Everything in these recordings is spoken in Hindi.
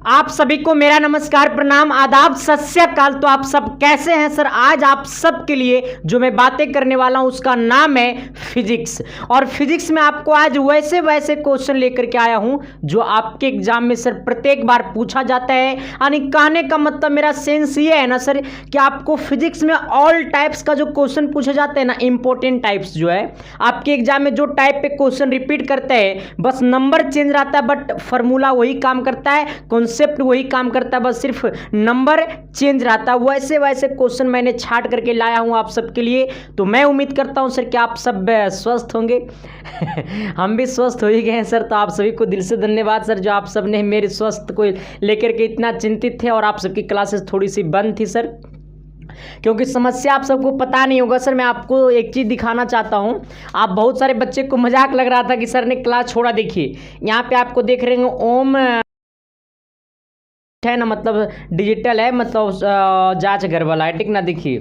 आप सभी को मेरा नमस्कार, प्रणाम, आदाब, सत श्री अकाल। तो आप सब कैसे हैं सर? आज आप सब के लिए जो मैं बातें करने वाला हूं उसका नाम है फिजिक्स। और फिजिक्स में आपको आज वैसे वैसे क्वेश्चन लेकर के आया हूं जो आपके एग्जाम में सर प्रत्येक बार पूछा जाता है। यानी कहने का मतलब मेरा सेंस ये है ना सर कि आपको फिजिक्स में ऑल टाइप्स का जो क्वेश्चन पूछे जाते हैं ना, इंपॉर्टेंट टाइप्स जो है आपके एग्जाम में जो टाइप पे क्वेश्चन रिपीट करते हैं, बस नंबर चेंज रहता है बट फॉर्मूला वही काम करता है, कॉन्सेप्ट वही काम करता है, बस सिर्फ नंबर चेंज रहता है। वैसे वैसे क्वेश्चन मैंने छाट करके लाया हूं आप सबके लिए। तो मैं उम्मीद करता हूं सर कि आप सब स्वस्थ होंगे। हम भी स्वस्थ हो ही गए हैं सर। तो आप सभी को दिल से धन्यवाद सर, जो आप सब ने मेरे स्वास्थ्य को लेकर के इतना चिंतित थे। और आप सबकी क्लासेस थोड़ी सी बंद थी सर, क्योंकि समस्या आप सबको पता नहीं होगा सर। मैं आपको एक चीज़ दिखाना चाहता हूं। आप बहुत सारे बच्चे को मजाक लग रहा था कि सर ने क्लास छोड़ा। देखिए यहाँ पे आपको देख रहे हैं ओम है ना, मतलब डिजिटल है, मतलब जांच घर वाला है, ठीक ना। देखिए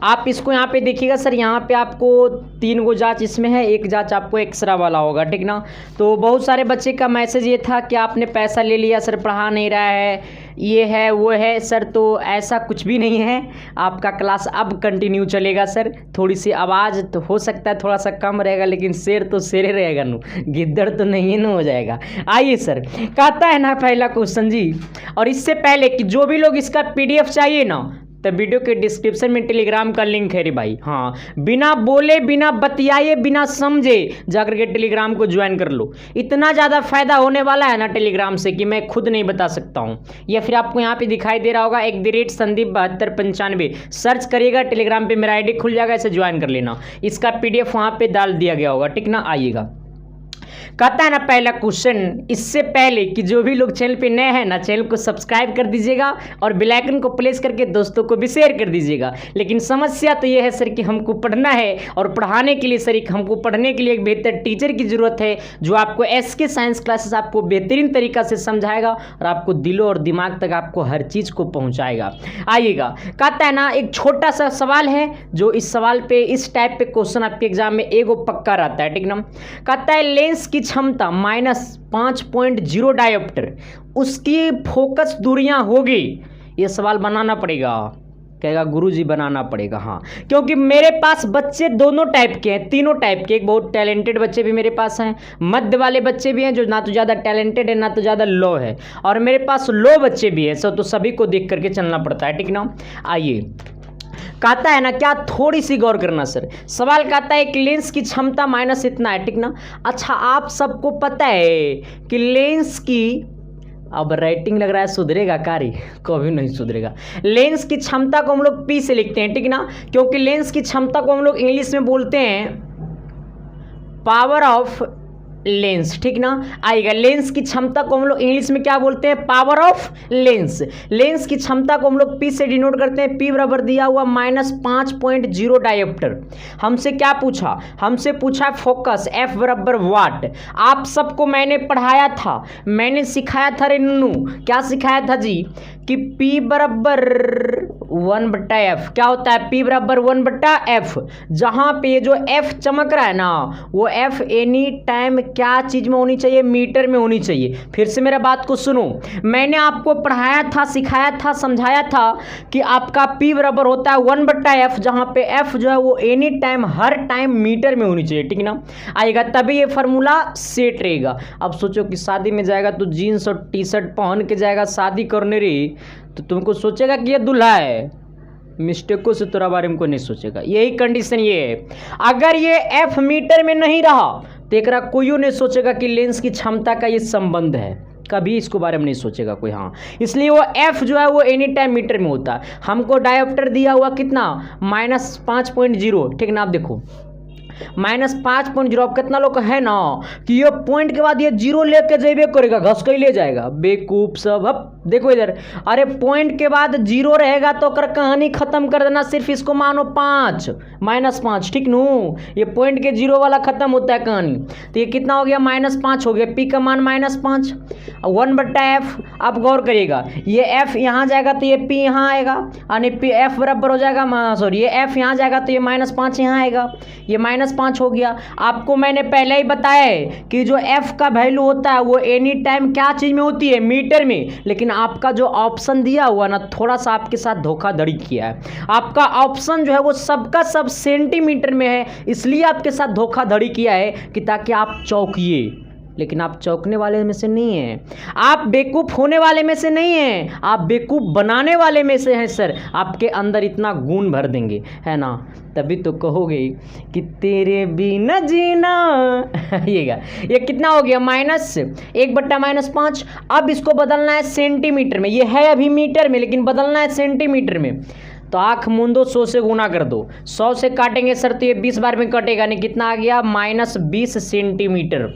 आप इसको यहाँ पे देखिएगा सर, यहाँ पे आपको 3 गो जांच इसमें है, एक जांच आपको एक्सरा वाला होगा, ठीक ना। तो बहुत सारे बच्चे का मैसेज ये था कि आपने पैसा ले लिया सर, पढ़ा नहीं रहा है, ये है वो है सर। तो ऐसा कुछ भी नहीं है, आपका क्लास अब कंटिन्यू चलेगा सर। थोड़ी सी आवाज़ तो हो सकता है थोड़ा सा कम रहेगा, लेकिन शेर तो शेरे रहेगा नु, गिद्दड़ तो नहीं न हो जाएगा। आइए सर, कहता है ना पहला क्वेश्चन जी। और इससे पहले कि जो भी लोग इसका PDF चाहिए ना, तो वीडियो के डिस्क्रिप्शन में टेलीग्राम का लिंक है रे भाई। हाँ, बिना बोले, बिना बतियाए, बिना समझे जाकर के टेलीग्राम को ज्वाइन कर लो। इतना ज़्यादा फायदा होने वाला है ना टेलीग्राम से कि मैं खुद नहीं बता सकता हूँ। या फिर आपको यहाँ पे दिखाई दे रहा होगा @संदीप7295 सर्च करिएगा, टेलीग्राम पे मेरा ID खुल जाएगा, इसे ज्वाइन कर लेना। इसका PDF वहाँ पे डाल दिया गया होगा, ठीक ना। आइएगा, कहता है ना पहला क्वेश्चन। इससे पहले कि जो भी लोग चैनल पे नए हैं ना, चैनल को सब्सक्राइब कर दीजिएगा और बेल आइकन को प्रेस करके दोस्तों को भी शेयर कर दीजिएगा। लेकिन समस्या तो ये है सर कि हमको पढ़ना है, और पढ़ाने के लिए सर हमको पढ़ने के लिए एक बेहतर टीचर की जरूरत है जो आपको SK साइंस क्लासेस आपको बेहतरीन तरीका से समझाएगा और आपको दिलों और दिमाग तक आपको हर चीज़ को पहुँचाएगा। आइएगा, कहता है ना एक छोटा सा सवाल है, जो इस सवाल पे इस टाइप पे क्वेश्चन आपके एग्जाम में एगो पक्का रहता है, ठीक ना। कहता है लेंस की क्षमता -5.0 डायोप्टर, उसकी फोकस दूरियां होगी। ये सवाल बनाना पड़ेगा, कहेगा गुरुजी बनाना पड़ेगा। हाँ, क्योंकि मेरे पास बच्चे दोनों टाइप के हैं, तीनों टाइप के। एक बहुत टैलेंटेड बच्चे भी मेरे पास हैं, मध्य वाले बच्चे भी हैं जो ना तो ज़्यादा टैलेंटेड है ना तो ज़्यादा लो है, और मेरे पास लो बच्चे भी हैं। तो सभी को देख करके चलना पड़ता है, ठीक ना। आइए, कहता है ना क्या, थोड़ी सी गौर करना सर। सवाल कहता है एक लेंस की क्षमता माइनस इतना है, ठीक ना। अच्छा, आप सबको पता है कि लेंस की, अब राइटिंग लग रहा है सुधरेगा कार्य, कभी नहीं सुधरेगा। लेंस की क्षमता को हम लोग P से लिखते हैं, ठीक ना, क्योंकि लेंस की क्षमता को हम लोग इंग्लिश में बोलते हैं पावर ऑफ लेंस, ठीक ना। आएगा, लेंस की क्षमता को हम लोग इंग्लिश में क्या बोलते हैं? Power of lens. लेंस की क्षमता को हम लोग P से डिनोट करते हैं। P बराबर दिया हुआ -5.0 डायोप्टर। हमसे क्या पूछा? हमसे पूछा फोकस F बराबर वाट। आप सबको मैंने पढ़ाया था, मैंने सिखाया था रे नन्नू, क्या सिखाया था जी कि P बराबर 1/F क्या होता है? P बराबर 1/F। जहां पे जो F चमक रहा है ना, वो F एनी टाइम क्या चीज में होनी चाहिए? मीटर में होनी चाहिए। फिर से मेरा बात को सुनो, मैंने आपको पढ़ाया था, सिखाया था, समझाया था कि आपका P बराबर होता है 1/F, जहां पे F जो है वो एनी टाइम, हर टाइम मीटर में होनी चाहिए, ठीक ना। आएगा, तभी ये फॉर्मूला सेट रहेगा। अब सोचो कि शादी में जाएगा तो जीन्स और T-शर्ट पहन के जाएगा शादी करने रे, तो तुमको सोचेगा कि ये दूल्हा है, मिस्टेकों से तोरा बारे में कोई नहीं सोचेगा। यही कंडीशन ये है। अगर ये F मीटर में नहीं रहा तो एक कोई नहीं सोचेगा कि लेंस की क्षमता का ये संबंध है, कभी इसको बारे में नहीं सोचेगा कोई। हाँ, इसलिए वो F जो है वो एनी टाइम मीटर में होता है। हमको डायोप्टर दिया हुआ कितना? -5.0, ठीक ना। आप देखो -5.0, अब कितना लोग है ना कि ये पॉइंट के बाद ये 0 लेके जेबे करेगा, घस के ले जाएगा, बेवकूफ सब। अब देखो इधर, अरे पॉइंट के बाद 0 रहेगा तो कर कहानी खत्म कर देना, सिर्फ इसको मानो 5 -5, ठीक नू। ये पॉइंट के 0 वाला खत्म होता है कहानी। तो ये कितना हो गया? -5 हो गया। P का मान -5, 1/F। अब गौर करिएगा, ये एफ यहाँ जाएगा तो ये पी यहाँ आएगा, यानी पी एफ बराबर हो जाएगा, सॉरी ये एफ यहाँ जाएगा तो ये -5 यहाँ आएगा, ये -5 हो गया। आपको मैंने पहले ही बताया है कि जो एफ का वैल्यू होता है वो एनी टाइम क्या चीज़ में होती है, मीटर में। लेकिन आपका जो ऑप्शन दिया हुआ ना, थोड़ा सा आपके साथ धोखाधड़ी किया है। आपका ऑप्शन जो है वो सबका सब सेंटीमीटर में है, इसलिए आपके साथ धोखाधड़ी किया है कि ताकि आप चौंकिए। लेकिन आप चौंकने वाले में से नहीं हैं, आप बेवकूफ़ होने वाले में से नहीं हैं, आप बेवकूफ़ बनाने वाले में से हैं सर। आपके अंदर इतना गुण भर देंगे, है ना, तभी तो कहोगे कि तेरे बिना जीना। ये कितना हो गया, -1/-5। अब इसको बदलना है सेंटीमीटर में, ये है अभी मीटर में लेकिन बदलना है सेंटीमीटर में। तो आँख मूंदो, 100 से गुना कर दो, 100 से काटेंगे सर तो ये 20 बार में कटेगा नहीं, कितना आ गया, -20 सेंटीमीटर।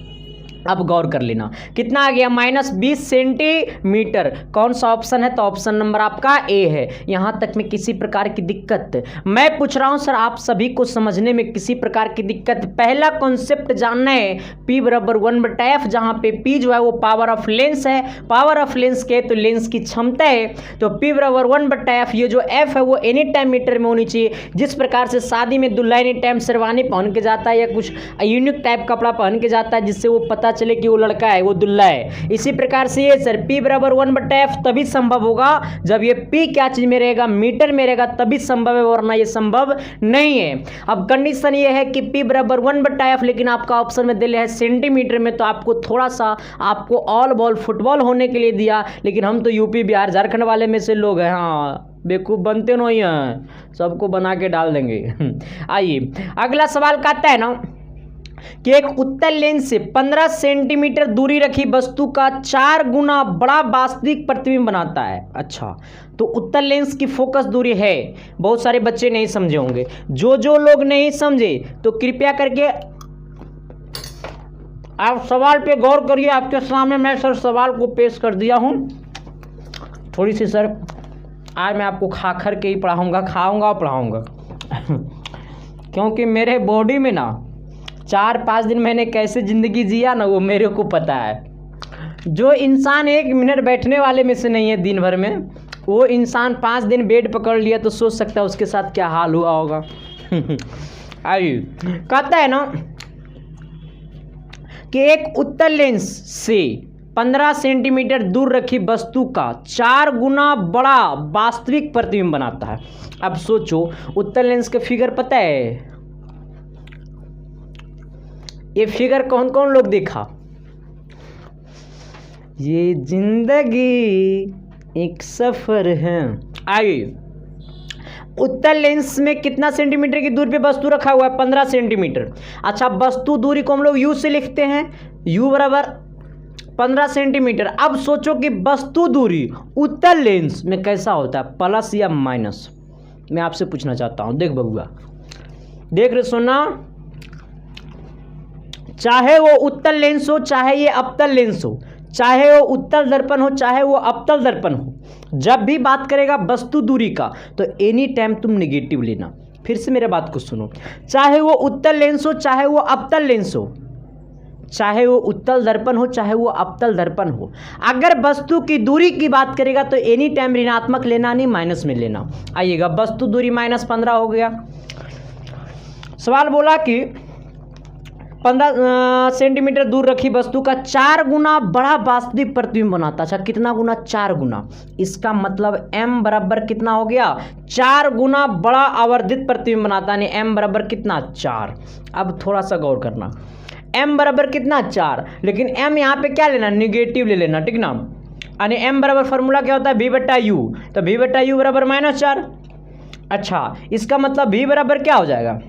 अब गौर कर लेना कितना आ गया, -20 सेंटीमीटर। कौन सा ऑप्शन है, तो ऑप्शन नंबर आपका ए है। यहां तक में किसी प्रकार की दिक्कत मैं पूछ रहा हूं सर, आप सभी को समझने में किसी प्रकार की दिक्कत? पहला कॉन्सेप्ट जानना है, P बराबर 1/f, जहां पे P जो है वो पावर ऑफ लेंस है, पावर ऑफ लेंस के तो लेंस की क्षमता है, तो P बराबर 1/f। ये जो f है वो एनी टाइम मीटर में होनी चाहिए। जिस प्रकार से शादी में दुल्हा एनी टाइम शेरवानी पहन के जाता है या कुछ यूनिक टाइप कपड़ा पहन के जाता है जिससे वो पता चले कि वो लड़का है, वो दुल्हा है, इसी प्रकार से ये सर P बराबर 1/f तभी संभव होगा जब ये P क्या चीज में रहेगा, मीटर में रहेगा, तभी संभव है, वरना ये संभव नहीं है। अब कंडीशन ये है कि P बराबर 1/f, लेकिन आपका ऑप्शन में दिया है सेंटीमीटर में, तो आपको थोड़ा सा आपको ऑल बॉल फुटबॉल होने के लिए दिया, लेकिन हम तो यूपी बिहार झारखंड वाले में से लोग हैं, हाँ बेवकूफ़ बनते नहीं हैं, सबको बना के डाल देंगे। आइए अगला सवाल कहता है ना कि एक उत्तल लेंस से 15 सेंटीमीटर दूरी रखी वस्तु का 4 गुना बड़ा वास्तविक प्रतिबिंब बनाता है। अच्छा, तो उत्तल लेंस की फोकस दूरी है, बहुत सारे बच्चे नहीं समझे होंगे। जो लोग नहीं समझे तो कृपया करके आप सवाल पे गौर करिए। आपके सामने मैं सर सवाल को पेश कर दिया हूं। थोड़ी सी सर आज मैं आपको खा कर के ही पढ़ाऊंगा, खाऊंगा और पढ़ाऊंगा क्योंकि मेरे बॉडी में ना 4-5 दिन मैंने कैसे ज़िंदगी जिया ना, वो मेरे को पता है। जो इंसान 1 मिनट बैठने वाले में से नहीं है दिन भर में, वो इंसान 5 दिन बेड पकड़ लिया तो सोच सकता है उसके साथ क्या हाल हुआ होगा। आइए कहता है ना कि एक उत्तल लेंस से 15 सेंटीमीटर दूर रखी वस्तु का 4 गुना बड़ा वास्तविक प्रतिबिंब बनाता है। अब सोचो, उत्तल लेंस का फिगर पता है? ये फिगर कौन कौन लोग देखा? ये जिंदगी एक सफर है। आइए, उत्तल लेंस में कितना सेंटीमीटर की दूरी पे वस्तु रखा हुआ है? 15 सेंटीमीटर। अच्छा, वस्तु दूरी को हम लोग यू से लिखते हैं, u बराबर 15 सेंटीमीटर। अब सोचो कि वस्तु दूरी उत्तल लेंस में कैसा होता है, प्लस या माइनस? मैं आपसे पूछना चाहता हूं। देख बबुआ, देख रहे, सुना, चाहे वो उत्तल लेंस हो, चाहे ये अवतल लेंस हो, चाहे वो उत्तल दर्पण हो, चाहे वो अवतल दर्पण हो, जब भी बात करेगा वस्तु दूरी का तो एनी टाइम तुम नेगेटिव लेना। फिर से मेरे बात को सुनो, चाहे वो उत्तल लेंस हो, चाहे वो अवतल लेंस हो, चाहे वो उत्तल दर्पण हो, चाहे वो अवतल दर्पण हो, अगर वस्तु की दूरी की बात करेगा तो एनी टाइम ऋणात्मक लेना, नहीं माइनस में लेना। आइएगा, वस्तु दूरी -15 हो गया। सवाल बोला कि 15 सेंटीमीटर दूर रखी वस्तु का 4 गुना बड़ा वास्तविक प्रतिबिंब बनाता। अच्छा, कितना गुना? 4 गुना। इसका मतलब m बराबर कितना हो गया? 4 गुना बड़ा आवर्धित प्रतिबिंब बनाता, यानी m बराबर कितना? 4। अब थोड़ा सा गौर करना, m बराबर कितना? 4, लेकिन m यहाँ पे क्या लेना? निगेटिव ले लेना, ठीक ना। यानी m बराबर फॉर्मूला क्या होता है? v/u, तो v/u बराबर -4। अच्छा, इसका मतलब v बराबर क्या हो जाएगा?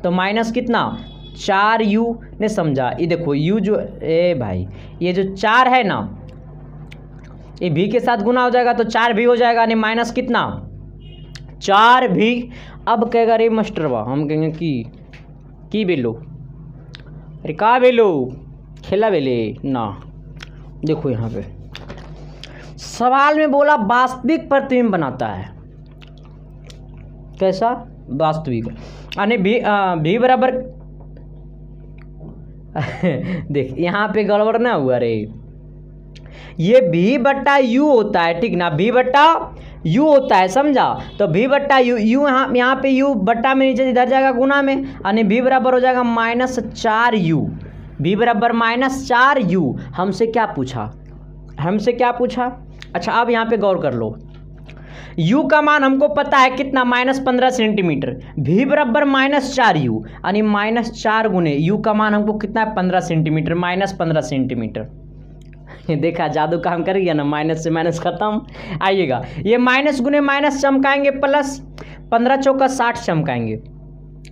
तो माइनस कितना? 4u ने समझा। ये देखो u जो, ए भाई, ये जो 4 है ना, ये v के साथ गुना हो जाएगा तो 4v हो जाएगा, यानी माइनस कितना? 4v। अब कहेगा रे मास्टरवा, हम कहेंगे की बेलो, अरे का बेलो, खेला बेले ना। देखो यहाँ पे सवाल में बोला वास्तविक प्रतिबिंब बनाता है। कैसा? वास्तविक, यानी v बराबर देख यहाँ पे गड़बड़ ना हुआ रे, ये भी बट्टा यू होता है, ठीक ना, भी बट्टा यू होता है, समझा। तो भी बट्टा यू, यू यहाँ पे यू बट्टा में नीचे इधर जाएगा गुना में, यानी भी बराबर हो जाएगा -4u, भी बराबर -4u। हमसे क्या पूछा, हमसे क्या पूछा। अच्छा अब यहाँ पे गौर कर लो, u का मान हमको पता है कितना, -15 सेंटीमीटर, v बराबर -4u, यानी -4 गुने u का मान हमको कितना है 15 सेंटीमीटर, -15 सेंटीमीटर। देखा जादू काम कर गया ना, माइनस से माइनस खत्म। आइएगा ये माइनस गुने माइनस चमकाएंगे प्लस, 15 चौका 60 चमकाएंगे।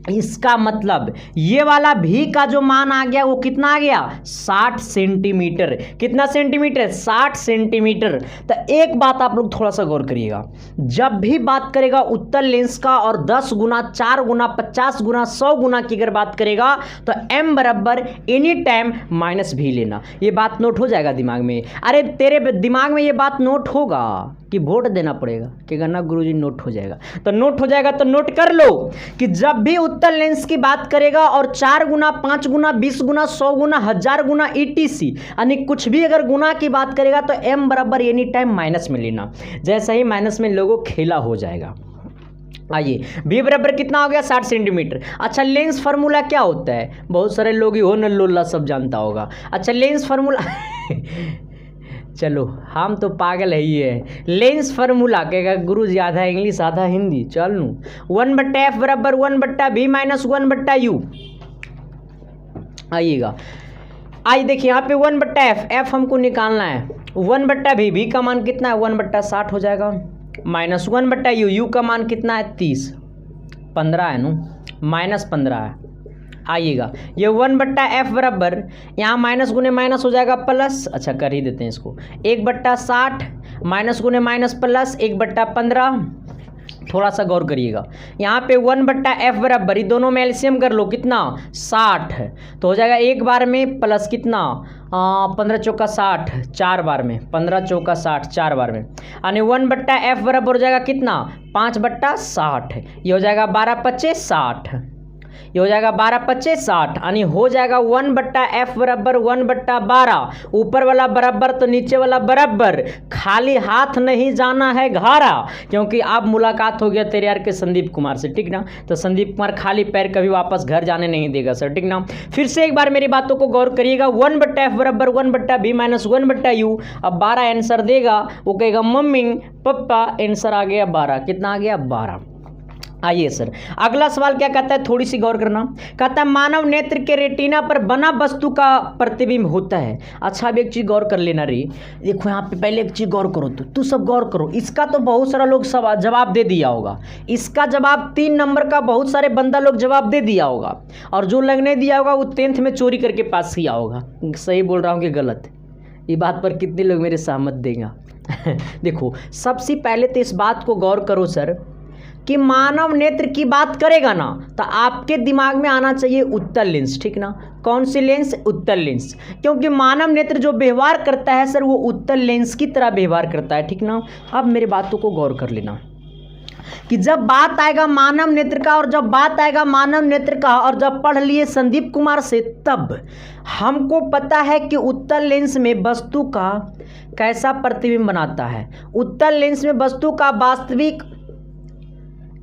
इसका मतलब ये वाला भी का जो मान आ गया वो कितना आ गया, 60 सेंटीमीटर। कितना सेंटीमीटर, 60 सेंटीमीटर। तो एक बात आप लोग थोड़ा सा गौर करिएगा, जब भी बात करेगा उत्तल लेंस का और 10 गुना 4 गुना 50 गुना 100 गुना की अगर बात करेगा तो m बराबर एनी टाइम माइनस भी लेना। ये बात नोट हो जाएगा दिमाग में। अरे तेरे दिमाग में ये बात नोट होगा कि वोट देना पड़ेगा कि गन्ना गुरुजी नोट हो जाएगा, तो नोट हो जाएगा। तो नोट कर लो कि जब भी उत्तल लेंस की बात करेगा और 4 गुना 5 गुना 20 गुना 100 गुना 1000 गुना ETC यानी कुछ भी अगर गुना की बात करेगा तो m बराबर एनी टाइम माइनस में लेना। जैसा ही माइनस में लोगों खेला हो जाएगा। आइए v बराबर कितना हो गया, 60 सेंटीमीटर। अच्छा लेंस फार्मूला क्या होता है, बहुत सारे लोग हो न लोला सब जानता होगा। अच्छा लेंस फार्मूला चलो हम तो पागल है ही है। लेंस फार्मूला कहेगा गुरुजी आधा इंग्लिश आधा हिंदी, चल नू 1/f बराबर 1/v माइनस 1/u। आइएगा आइए देखिए यहाँ पे 1/f, f हमको निकालना है, 1/v का मान कितना है 1/60 हो जाएगा, माइनस 1/u, u का मान कितना है 30, 15 है नू, -15 है। आइएगा ये 1/f बराबर यहाँ माइनस गुने माइनस हो जाएगा प्लस, अच्छा कर ही देते हैं इसको, 1/60 माइनस गुने माइनस प्लस 1/15। थोड़ा सा गौर करिएगा, यहाँ पे 1/f बराबर ये दोनों में एलसीएम कर लो कितना 60, तो हो जाएगा एक बार में प्लस कितना 15 चौका 60 4 बार में, 15 चौका 60 4 बार में, यानी 1/f बराबर हो जाएगा कितना 5/60। ये हो जाएगा 12×5 = 60, ये हो जाएगा 12×5 = 60, यानी हो जाएगा 1/f बराबर 1/12। ऊपर वाला बराबर तो नीचे वाला बराबर, खाली हाथ नहीं जाना है घारा, क्योंकि अब मुलाकात हो गया तेरे यार के संदीप कुमार से, ठीक ना। तो संदीप कुमार खाली पैर कभी वापस घर जाने नहीं देगा सर, ठीक ना। फिर से एक बार मेरी बातों को गौर करिएगा, 1/f बराबर 1/v माइनस 1/u। अब 12 आंसर देगा, वो कहेगा मम्मी पप्पा आंसर आ गया 12, कितना आ गया 12। आइए सर अगला सवाल क्या कहता है, थोड़ी सी गौर करना। कहता है मानव नेत्र के रेटिना पर बना वस्तु का प्रतिबिंब होता है। अच्छा अब एक चीज़ गौर कर लेना रे, देखो यहाँ पे पहले एक चीज़ गौर करो, तू सब गौर करो। इसका तो बहुत सारा लोग सब जवाब दे दिया होगा, इसका जवाब 3 नंबर का बहुत सारे बंदा लोग जवाब दे दिया होगा, और जो लगने दिया होगा वो 10th में चोरी करके पास किया होगा। सही बोल रहा हूँ कि गलत, ये बात पर कितने लोग मेरे सहमत देगा देखो सबसे पहले तो इस बात को गौर करो सर कि मानव नेत्र की बात करेगा ना तो आपके दिमाग में आना चाहिए उत्तल लेंस, ठीक ना। कौन सी लेंस, उत्तल लेंस, क्योंकि मानव नेत्र जो व्यवहार करता है सर वो उत्तल लेंस की तरह व्यवहार करता है, ठीक ना। अब मेरे बातों को गौर कर लेना कि जब बात आएगा मानव नेत्र का, और जब बात आएगा मानव नेत्र का और जब पढ़ लिए संदीप कुमार से, तब हमको पता है कि उत्तल लेंस में वस्तु का कैसा प्रतिबिंब बनाता है। उत्तल लेंस में वस्तु का वास्तविक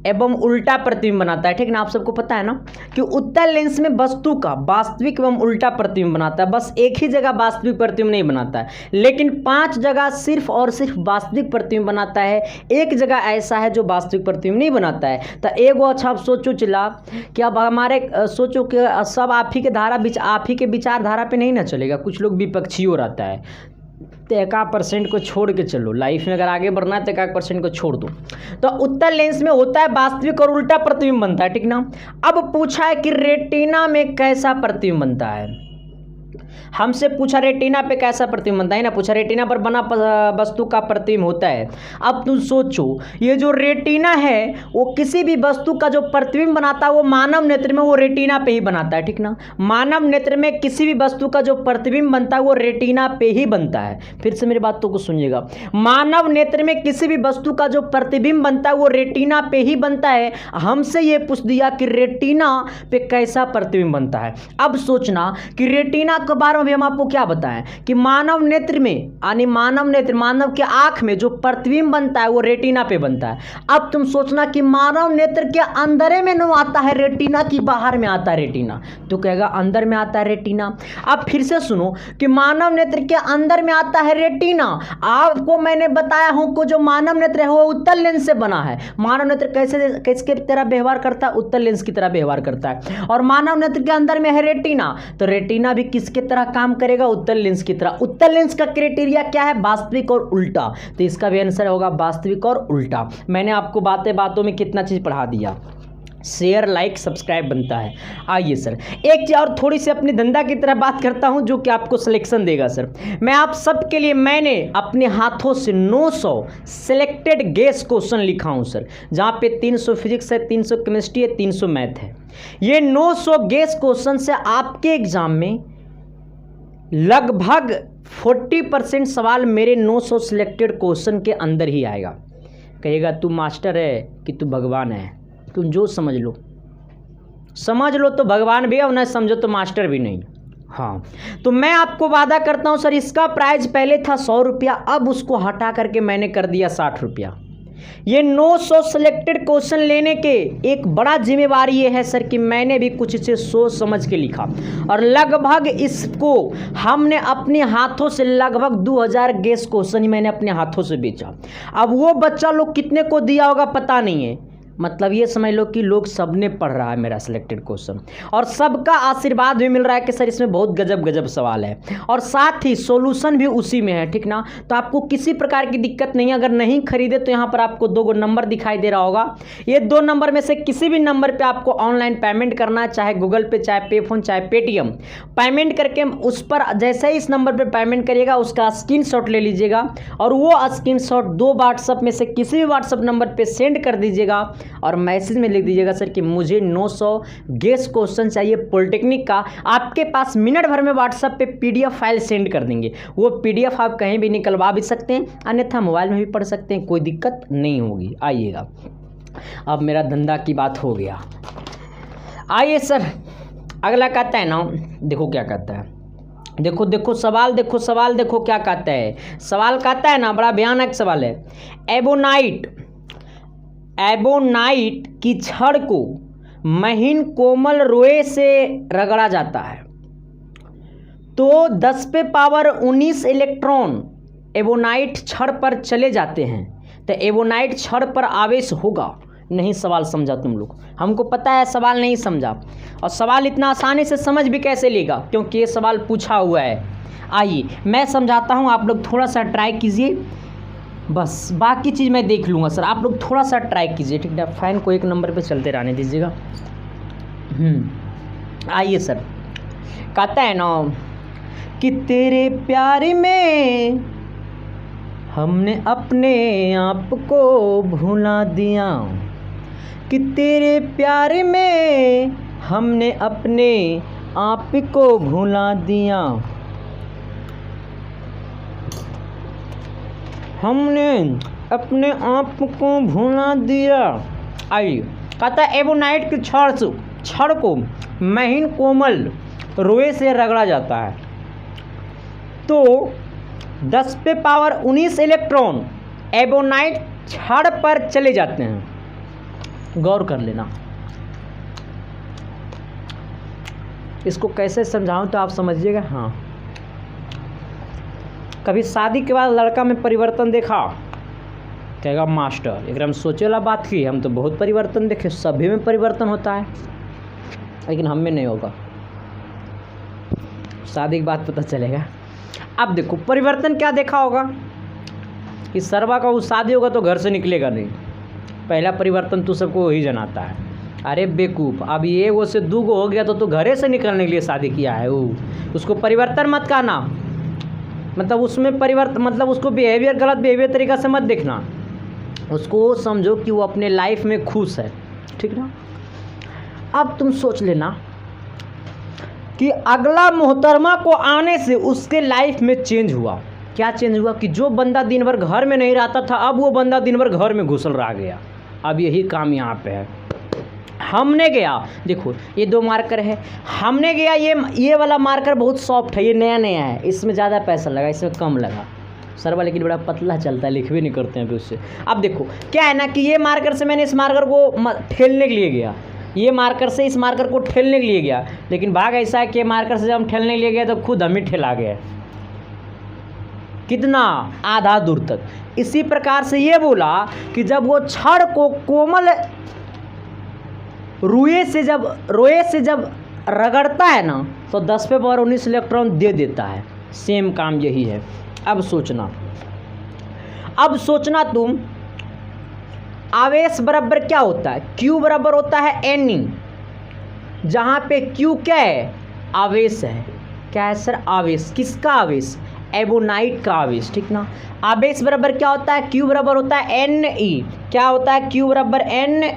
एवं उल्टा प्रतिबिंब बनाता है, ठीक ना। आप सबको पता है ना कि उत्तल लेंस में वस्तु का वास्तविक एवं उल्टा प्रतिबिंब बनाता है। बस एक ही जगह वास्तविक प्रतिबिंब नहीं बनाता है, लेकिन 5 जगह सिर्फ और सिर्फ वास्तविक प्रतिबिंब बनाता है। एक जगह ऐसा है जो वास्तविक प्रतिबिंब नहीं बनाता है। तो एगो अच्छा आप सोचो चला कि अब हमारे सोचो कि सब आप ही के आप ही के विचारधारा पे नहीं ना चलेगा, कुछ लोग विपक्षी हो रहता है। तो 1% को छोड़ के चलो, लाइफ में अगर आगे बढ़ना है तो 1% को छोड़ दो। तो उत्तल लेंस में होता है वास्तविक और उल्टा प्रतिबिंब बनता है, ठीक ना। अब पूछा है कि रेटिना में कैसा प्रतिबिंब बनता है। हमसे पूछा रेटिना पे कैसा प्रतिबिंब बनता है ना, पूछा रेटिना पर बना वस्तु का प्रतिबिंब होता है। अब तुम सोचो ये जो रेटिना है वो किसी भी वस्तु का जो प्रतिबिंब बनाता है वो मानव नेत्र में वो रेटिना पे ही बनाता है, ठीक ना। मानव नेत्र में किसी भी वस्तु का जो प्रतिबिंब बनता है वो रेटिना पे ही बनता है। फिर से मेरी बातों को सुनिएगा, मानव नेत्र में किसी भी वस्तु का जो प्रतिबिंब बनता है वो रेटिना पे ही बनता है। हमसे ये पूछ दिया कि रेटिना पे कैसा प्रतिबिंब बनता है। अब सोचना कि रेटिना का बार में भी हम आपको क्या बताएं कि मानव नेत्र में यानी मानव के आंख में जो प्रतिबिंब बनता है वो रेटिना पे बनता है। अब तुम सोचना कि मानव नेत्र के अंदर में न आता है रेटिना कि बाहर में आता है रेटिना, तो कहेगा अंदर में आता है रेटिना। अब फिर से सुनो कि मानव नेत्र के अंदर में आता है रेटिना। आपको मैंने बताया हूं कि जो मानव नेत्र है वो उत्तल लेंस से बना है। मानव नेत्र किसके तरह व्यवहार करता है? उत्तल लेंस की तरह व्यवहार करता है। और मानव नेत्र के अंदर में है रेटिना, तो रेटिना भी किसके तरह काम करेगा? उत्तल लेंस की तरह। उत्तल लेंस का क्राइटेरिया क्या है? वास्तविक और उल्टा। तो इसका भी आंसर होगा वास्तविक और उल्टा। मैंने आपको बातों में कितना चीज पढ़ा दिया। शेयर लाइक सब्सक्राइब बनता है। आइए सर एक चीज और थोड़ी सी अपनी धंधा की तरह बात करता हूं जो कि आपको सिलेक्शन देगा। सर मैं आप सबके लिए मैंने अपने हाथों से 900 सिलेक्टेड गेस क्वेश्चन लिखा हूं सर, जहां पे 300 फिजिक्स है, 300 केमिस्ट्री है, 300 मैथ है। ये 900 गेस क्वेश्चन से आपके एग्जाम में लगभग 40% सवाल मेरे 900 सिलेक्टेड क्वेश्चन के अंदर ही आएगा। कहेगा तू मास्टर है कि तू भगवान है, तुम जो समझ लो तो भगवान भी है और न समझो तो मास्टर भी नहीं। हाँ, तो मैं आपको वादा करता हूं सर, इसका प्राइस पहले था 100 रुपया, अब उसको हटा करके मैंने कर दिया 60 रुपया। ये 900 सिलेक्टेड क्वेश्चन लेने के एक बड़ा जिम्मेवारी ये है सर कि मैंने भी कुछ इसे सोच समझ के लिखा और लगभग इसको हमने अपने हाथों से लगभग 2000 गेस क्वेश्चन ही मैंने अपने हाथों से बेचा। अब वो बच्चा लोग कितने को दिया होगा पता नहीं है, मतलब ये समझ लो कि लोग सबने पढ़ रहा है मेरा सिलेक्टेड क्वेश्चन और सबका आशीर्वाद भी मिल रहा है कि सर इसमें बहुत गजब सवाल है और साथ ही सॉल्यूशन भी उसी में है, ठीक ना। तो आपको किसी प्रकार की दिक्कत नहीं है। अगर नहीं खरीदे तो यहाँ पर आपको 2 नंबर दिखाई दे रहा होगा। ये 2 नंबर में से किसी भी नंबर पर आपको ऑनलाइन पेमेंट करना है, चाहे गूगल पे, चाहे पेफोन, चाहे पेटीएम। पेमेंट करके उस पर जैसे ही इस नंबर पर पेमेंट करिएगा उसका स्क्रीनशॉट ले लीजिएगा और वो स्क्रीनशॉट 2 व्हाट्सएप में से किसी भी व्हाट्सएप नंबर पर सेंड कर दीजिएगा और मैसेज में लिख दीजिएगा सर कि मुझे 900 गेस क्वेश्चन चाहिए पॉलिटेक्निक का। आपके पास मिनट भर में व्हाट्सएप पे पीडीएफ फाइल सेंड कर देंगे। वो पीडीएफ आप कहीं भी निकलवा भी सकते हैं, अन्यथा मोबाइल में भी पढ़ सकते हैं, कोई दिक्कत नहीं होगी। आइएगा, अब मेरा धंधा की बात हो गया। आइए सर अगला कहता है ना, देखो क्या कहता है, देखो सवाल देखो क्या कहता है। सवाल कहता है ना, बड़ा भयानक सवाल है। एबोनाइट की छड़ को महीन कोमल रोए से रगड़ा जाता है तो 10 पे पावर 19 इलेक्ट्रॉन एबोनाइट छड़ पर चले जाते हैं, तो एबोनाइट छड़ पर आवेश होगा। नहीं सवाल समझा तुम लोग, हमको पता है सवाल नहीं समझा और सवाल इतना आसानी से समझ भी कैसे लेगा क्योंकि ये सवाल पूछा हुआ है। आइए मैं समझाता हूँ, आप लोग थोड़ा सा ट्राई कीजिए, बस बाकी चीज़ मैं देख लूँगा सर। आप लोग थोड़ा सा ट्राई कीजिए, ठीक है। फैन को 1 नंबर पे चलते रहने दीजिएगा। आइए सर, कहता है ना कि तेरे प्यार में हमने अपने आप को भुला दिया, कि तेरे प्यार में हमने अपने आप को भुला दिया, हमने अपने आप को भुला दिया। आइए, कहता है एबोनाइट की छड़ को महीन कोमल रोए से रगड़ा जाता है तो 10 पे पावर 19 इलेक्ट्रॉन एबोनाइट छड़ पर चले जाते हैं। गौर कर लेना, इसको कैसे समझाऊं तो आप समझिएगा। हाँ, कभी शादी के बाद लड़का में परिवर्तन देखा? कहेगा मास्टर एकदम सोचे वाला बात की, हम तो बहुत परिवर्तन देखे, सभी में परिवर्तन होता है लेकिन हम में नहीं होगा। शादी के बाद पता चलेगा। अब देखो परिवर्तन क्या देखा होगा कि सरवा का वो शादी होगा तो घर से निकलेगा नहीं, पहला परिवर्तन तो सबको वही जनाता है। अरे बेवकूफ़, अब ये वो से 2 हो गया तो घरे से निकलने के लिए शादी किया है वो, उसको परिवर्तन मत कहना। मतलब उसमें परिवर्तन मतलब उसको बिहेवियर गलत बिहेवियर तरीका से मत देखना, उसको समझो कि वो अपने लाइफ में खुश है, ठीक ना। अब तुम सोच लेना कि अगला मोहतरमा को आने से उसके लाइफ में चेंज हुआ। क्या चेंज हुआ कि जो बंदा दिन भर घर में नहीं रहता था अब वो बंदा दिन भर घर में घुसल रह गया। अब यही काम यहाँ पे है। हमने गया, देखो ये 2 मार्कर है, हमने गया, ये वाला मार्कर बहुत सॉफ्ट है, ये नया नया है, इसमें ज़्यादा पैसा लगा, इसमें कम लगा। सरवा लेकिन बड़ा पतला चलता है, लिख भी नहीं करते हैं अभी उससे। अब देखो क्या है ना कि ये मार्कर से मैंने इस मार्कर को ठेलने के लिए गया, ये मार्कर से इस मार्कर को ठेलने के लिए गया, लेकिन भाग ऐसा है कि मार्कर से जब हम ठेलने के लिए गए तो खुद हम ही ठेला गए, कितना, आधा दूर तक। इसी प्रकार से ये बोला कि जब वो छड़ को कोमल रोए से जब रगड़ता है ना तो 10 पे पावर 19 इलेक्ट्रॉन दे देता है। सेम काम यही है। अब सोचना तुम, आवेश बराबर क्या होता है, Q बराबर होता है Ne, जहाँ पे Q क्या है, आवेश है। क्या है सर, आवेश। किसका आवेश, एबोनाइट का आवेश, ठीक ना। आवेश बराबर क्या होता है, Q बराबर होता है Ne। क्या होता है, Q बराबर Ne।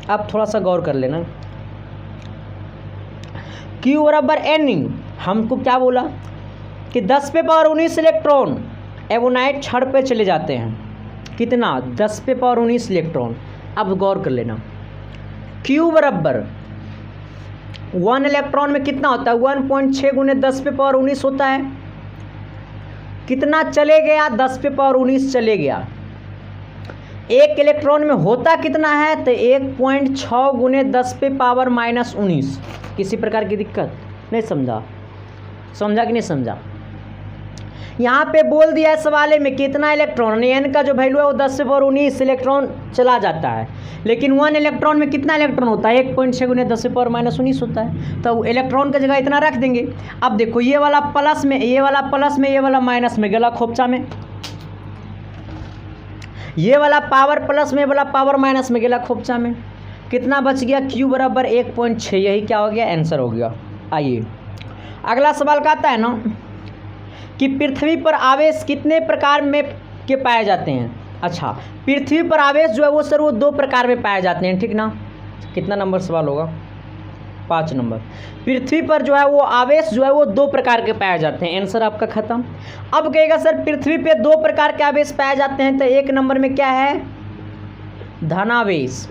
अब थोड़ा सा गौर कर लेना, Q बराबर Ne, हमको क्या बोला कि 10 पे पावर 19 इलेक्ट्रॉन एबोनाइट छड़ पे चले जाते हैं, कितना, 10 पे पावर 19 इलेक्ट्रॉन। अब गौर कर लेना, Q बराबर 1 इलेक्ट्रॉन में कितना होता है, 1.6 गुने 10 पे पावर 19 होता है। कितना चले गया, 10 पे पावर 19 चले गया। एक इलेक्ट्रॉन में होता कितना है, तो 1.6 गुने 10 पे पावर -19। किसी प्रकार की दिक्कत नहीं, समझा कि नहीं समझा। यहाँ पे बोल दिया है सवाले में कितना इलेक्ट्रॉन, एन का जो वैल्यू है वो 10 पे पावर 19 इलेक्ट्रॉन चला जाता है, लेकिन 1 इलेक्ट्रॉन में कितना इलेक्ट्रॉन होता है, 1.6 गुने 10 पे पावर -19 होता है। तो इलेक्ट्रॉन की जगह इतना रख देंगे। अब देखो ये वाला प्लस में, ये वाला माइनस में गला खोपचा में, ये वाला पावर प्लस में, ये वाला पावर माइनस में गला खोपचा में। कितना बच गया, Q बराबर 1.6। यही क्या हो गया, आंसर हो गया। आइए अगला सवाल कहता है ना कि पृथ्वी पर आवेश कितने प्रकार में के पाए जाते हैं। अच्छा, पृथ्वी पर आवेश जो है वो सर वो 2 प्रकार में पाए जाते हैं, ठीक ना। कितना नंबर सवाल होगा, 5 नंबर। पृथ्वी पर जो है वो आवेश जो है वो 2 प्रकार के पाए जाते हैं। आंसर आपका खत्म। अब कहेगा सर पृथ्वी पे 2 प्रकार के आवेश पाए जाते हैं, तो 1 नंबर में क्या है, धनावेश,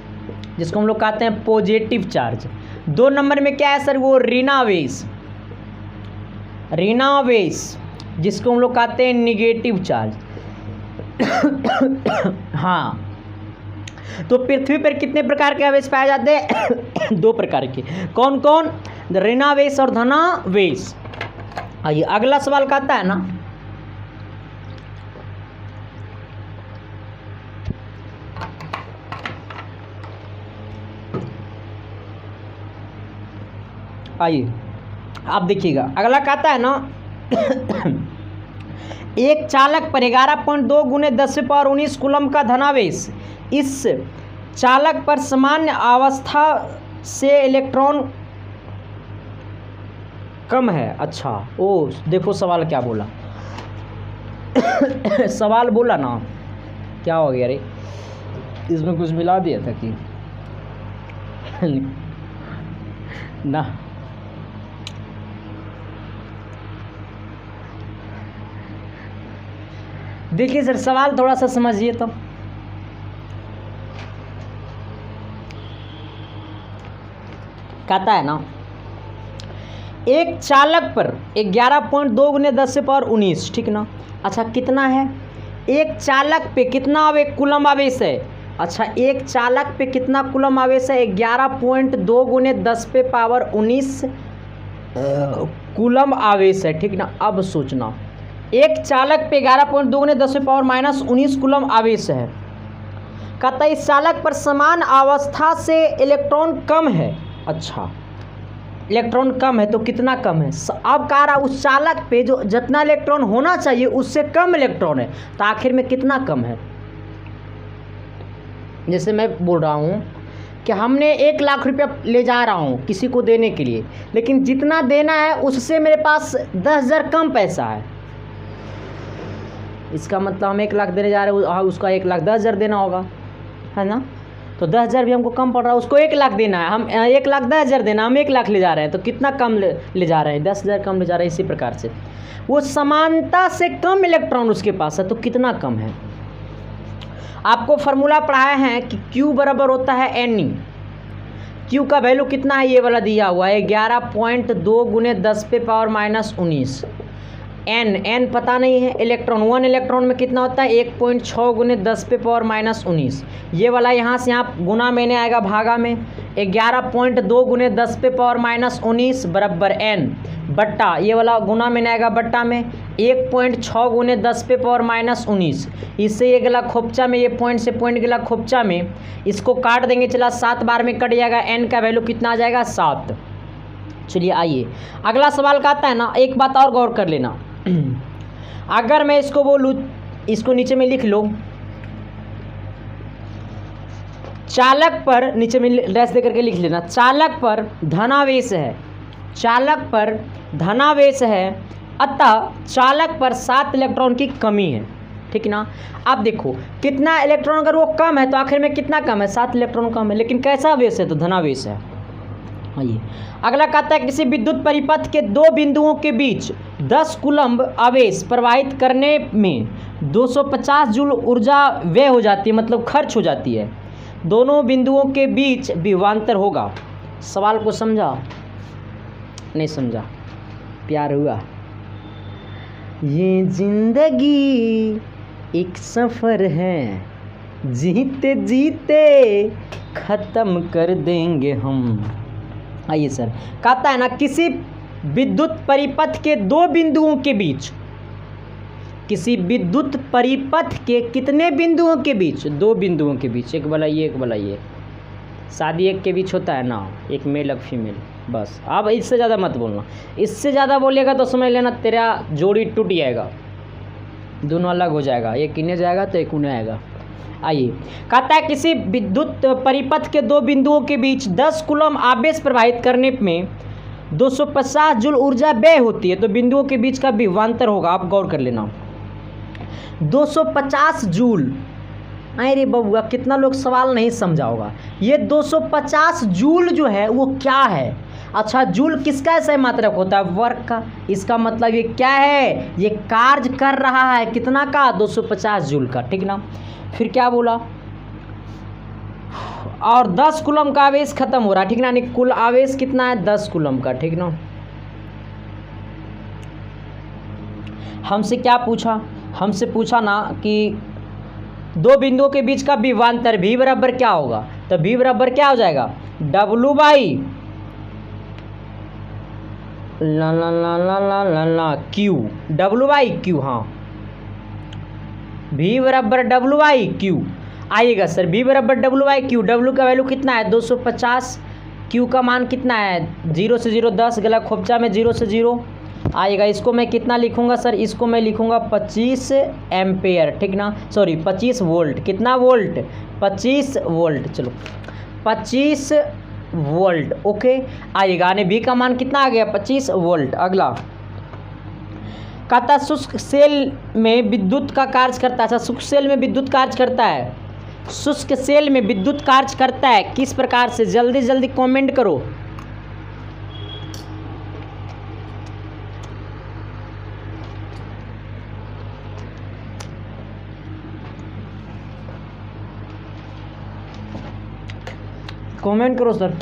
जिसको हम लोग कहते हैं पॉजिटिव चार्ज। 2 नंबर में क्या है सर, वो ऋणावेश, जिसको हम लोग कहते हैं निगेटिव चार्ज। हाँ, तो पृथ्वी पर कितने प्रकार के आवेश पाए जाते हैं, 2 प्रकार के। कौन कौन, ऋणावेश और धनावेश। आइए अगला सवाल कहता है ना, आइए आप देखिएगा अगला कहता है ना एक चालक पर 11.2 गुने 10 पे पावर 19 कूलम का धनावेश, इस चालक पर सामान्य अवस्था से इलेक्ट्रॉन कम है। अच्छा, ओ देखो सवाल क्या बोला सवाल बोला ना, क्या हो गया रे, इसमें कुछ मिला दिया था कि ना। देखिए सर सवाल थोड़ा सा समझिए तो। कहता है ना एक चालक पर 11.2 गुने 10 से पावर 19, ठीक ना। अच्छा कितना है, एक चालक पे कितना कूलम आवेश है। अच्छा, एक चालक पे कितना कूलम आवेश है, 11.2 गुने 10 पे पावर 19 कूलम आवेश है, ठीक ना। अब सोचना, एक चालक पे 11.2 गुने 10 पे पावर -19 कूलम आवेश है। कहता है इस चालक पर समान अवस्था से इलेक्ट्रॉन कम है। अच्छा, इलेक्ट्रॉन कम है तो कितना कम है, अब कह रहा उस चालक पे जो जितना इलेक्ट्रॉन होना चाहिए उससे कम इलेक्ट्रॉन है, तो आखिर में कितना कम है। जैसे मैं बोल रहा हूँ कि हमने 1 लाख रुपया ले जा रहा हूँ किसी को देने के लिए, लेकिन जितना देना है उससे मेरे पास 10,000 कम पैसा है। इसका मतलब हम 1 लाख देने जा रहे हैं, उसका 1,10,000 देना होगा, है ना। तो 10,000 भी हमको कम पड़ रहा है, उसको 1 लाख देना है, हम 1,10,000 देना, हम 1 लाख ले जा रहे हैं, तो कितना कम ले जा रहे हैं, 10,000 कम ले जा रहे हैं। इसी प्रकार से वो समानता से कम इलेक्ट्रॉन उसके पास है, तो कितना कम है। आपको फार्मूला पढ़ाए हैं कि Q बराबर होता है Ne। क्यू का वैल्यू कितना है, ये वाला दिया हुआ है 11.2 गुने 10 पे पावर माइनस 19। एन पता नहीं है, इलेक्ट्रॉन 1 इलेक्ट्रॉन में कितना होता है 1.6 गुने 10 पे पावर माइनस 19। ये वाला यहाँ से यहाँ गुना में आएगा भागा में 11.2 गुने 10 पे पावर माइनस 19 बराबर एन बट्टा, ये वाला गुना में आएगा बट्टा में 1.6 गुने 10 पे पावर माइनस 19। इससे ये गला खोपचा में, ये पॉइंट से पॉइंट गला खोपचा में, इसको काट देंगे, चला 7 बार में कट जाएगा, एन का वैल्यू कितना आ जाएगा 7। चलिए आइए अगला सवाल का आता है ना, एक बात और गौर कर लेना। अगर मैं इसको बोलूँ, इसको नीचे में लिख लो, चालक पर, नीचे में डैश दे करके लिख लेना, चालक पर धनावेश है, चालक पर धनावेश है, अतः चालक पर 7 इलेक्ट्रॉन की कमी है, ठीक ना। अब देखो कितना इलेक्ट्रॉन, अगर वो कम है तो आखिर में कितना कम है, 7 इलेक्ट्रॉन कम है, लेकिन कैसा आवेश है तो धनावेश है। आइए अगला कहता है किसी विद्युत परिपथ के दो बिंदुओं के बीच 10 कूलम्ब आवेश प्रवाहित करने में 250 जूल ऊर्जा व्यय हो जाती है, मतलब खर्च हो जाती है, दोनों बिंदुओं के बीच विभवांतर होगा। सवाल को समझा नहीं समझा, प्यार हुआ। ये जिंदगी एक सफ़र है, जीते जीते ख़त्म कर देंगे हम। आइए सर, कहता है ना किसी विद्युत परिपथ के दो बिंदुओं के बीच, किसी विद्युत परिपथ के कितने बिंदुओं के बीच, 2 बिंदुओं के बीच, एक वाला ये एक वाला ये, शादी एक के बीच होता है ना, एक मेल एक फीमेल, बस। अब इससे ज़्यादा मत बोलना, इससे ज़्यादा बोलेगा तो समझ लेना तेरा जोड़ी टूट जाएगा, दोनों अलग हो जाएगा, एक इन्हें जाएगा तो एक उन्हें आएगा। आइए कहता है किसी विद्युत परिपथ के 2 बिंदुओं के बीच 10 कूलम्ब आवेश प्रवाहित करने में 250 जूल ऊर्जा व्यय होती है, तो बिंदुओं के बीच का विभवांतर होगा। आप गौर कर लेना 250 जूल। अरे बबुआ कितना लोग सवाल नहीं समझा होगा, ये 250 जूल जो है वो क्या है। अच्छा जूल किसका ऐसा मात्रक होता है, वर्क का, इसका मतलब ये क्या है, ये कार्य कर रहा है कितना का, 250 जूल का, ठीक ना। फिर क्या बोला, और 10 कूलम्ब का आवेश खत्म हो रहा है, ठीक ना, यानी कुल आवेश कितना है 10 कूलम्ब का, ठीक ना। हमसे क्या पूछा, हमसे पूछा ना कि 2 बिंदुओं के बीच का विभवांतर भी बराबर क्या होगा, तो भी बराबर क्या हो जाएगा W बाई ला क्यू, W बाई क्यू, हाँ भी बराबर W बाई क्यू आएगा सर, भी बराबर W बाई क्यू। W का वैल्यू कितना है 250, Q का मान कितना है 0 से 0 10, गला खोपचा में 0 से 0 आएगा। इसको मैं कितना लिखूंगा सर, इसको मैं लिखूंगा 25 एम्पेयर, ठीक ना, सॉरी 25 वोल्ट, कितना वोल्ट 25 वोल्ट, चलो 25 वोल्ट, ओके आएगा। यानी B का मान कितना आ गया 25 वोल्ट। अगला कहता शुष्क सेल में विद्युत का कार्य करता है, अच्छा शुष्क सेल में विद्युत कार्य करता है, शुष्क सेल में विद्युत कार्य करता है किस प्रकार से, जल्दी जल्दी कमेंट करो। कमेंट करो सर।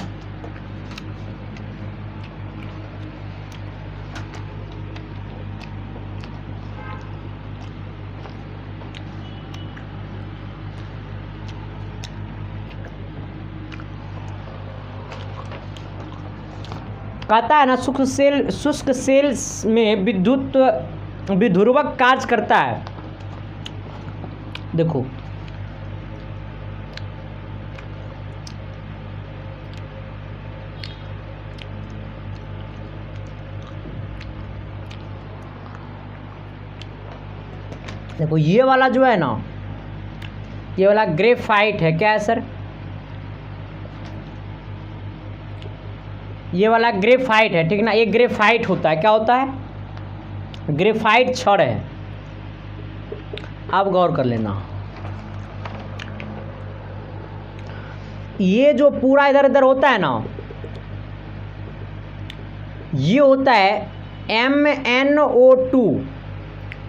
कहता है ना शुष्क सेल में विध्रुवक कार्य करता है। देखो देखो ये वाला जो है ना, ये वाला ग्रेफाइट है, क्या है सर, ये वाला ग्रेफाइट है, ठीक ना, ये ग्रेफाइट होता है, क्या होता है ग्रेफाइट छड़ है। अब गौर कर लेना, ये जो पूरा इधर इधर होता है ना, ये होता है MnO2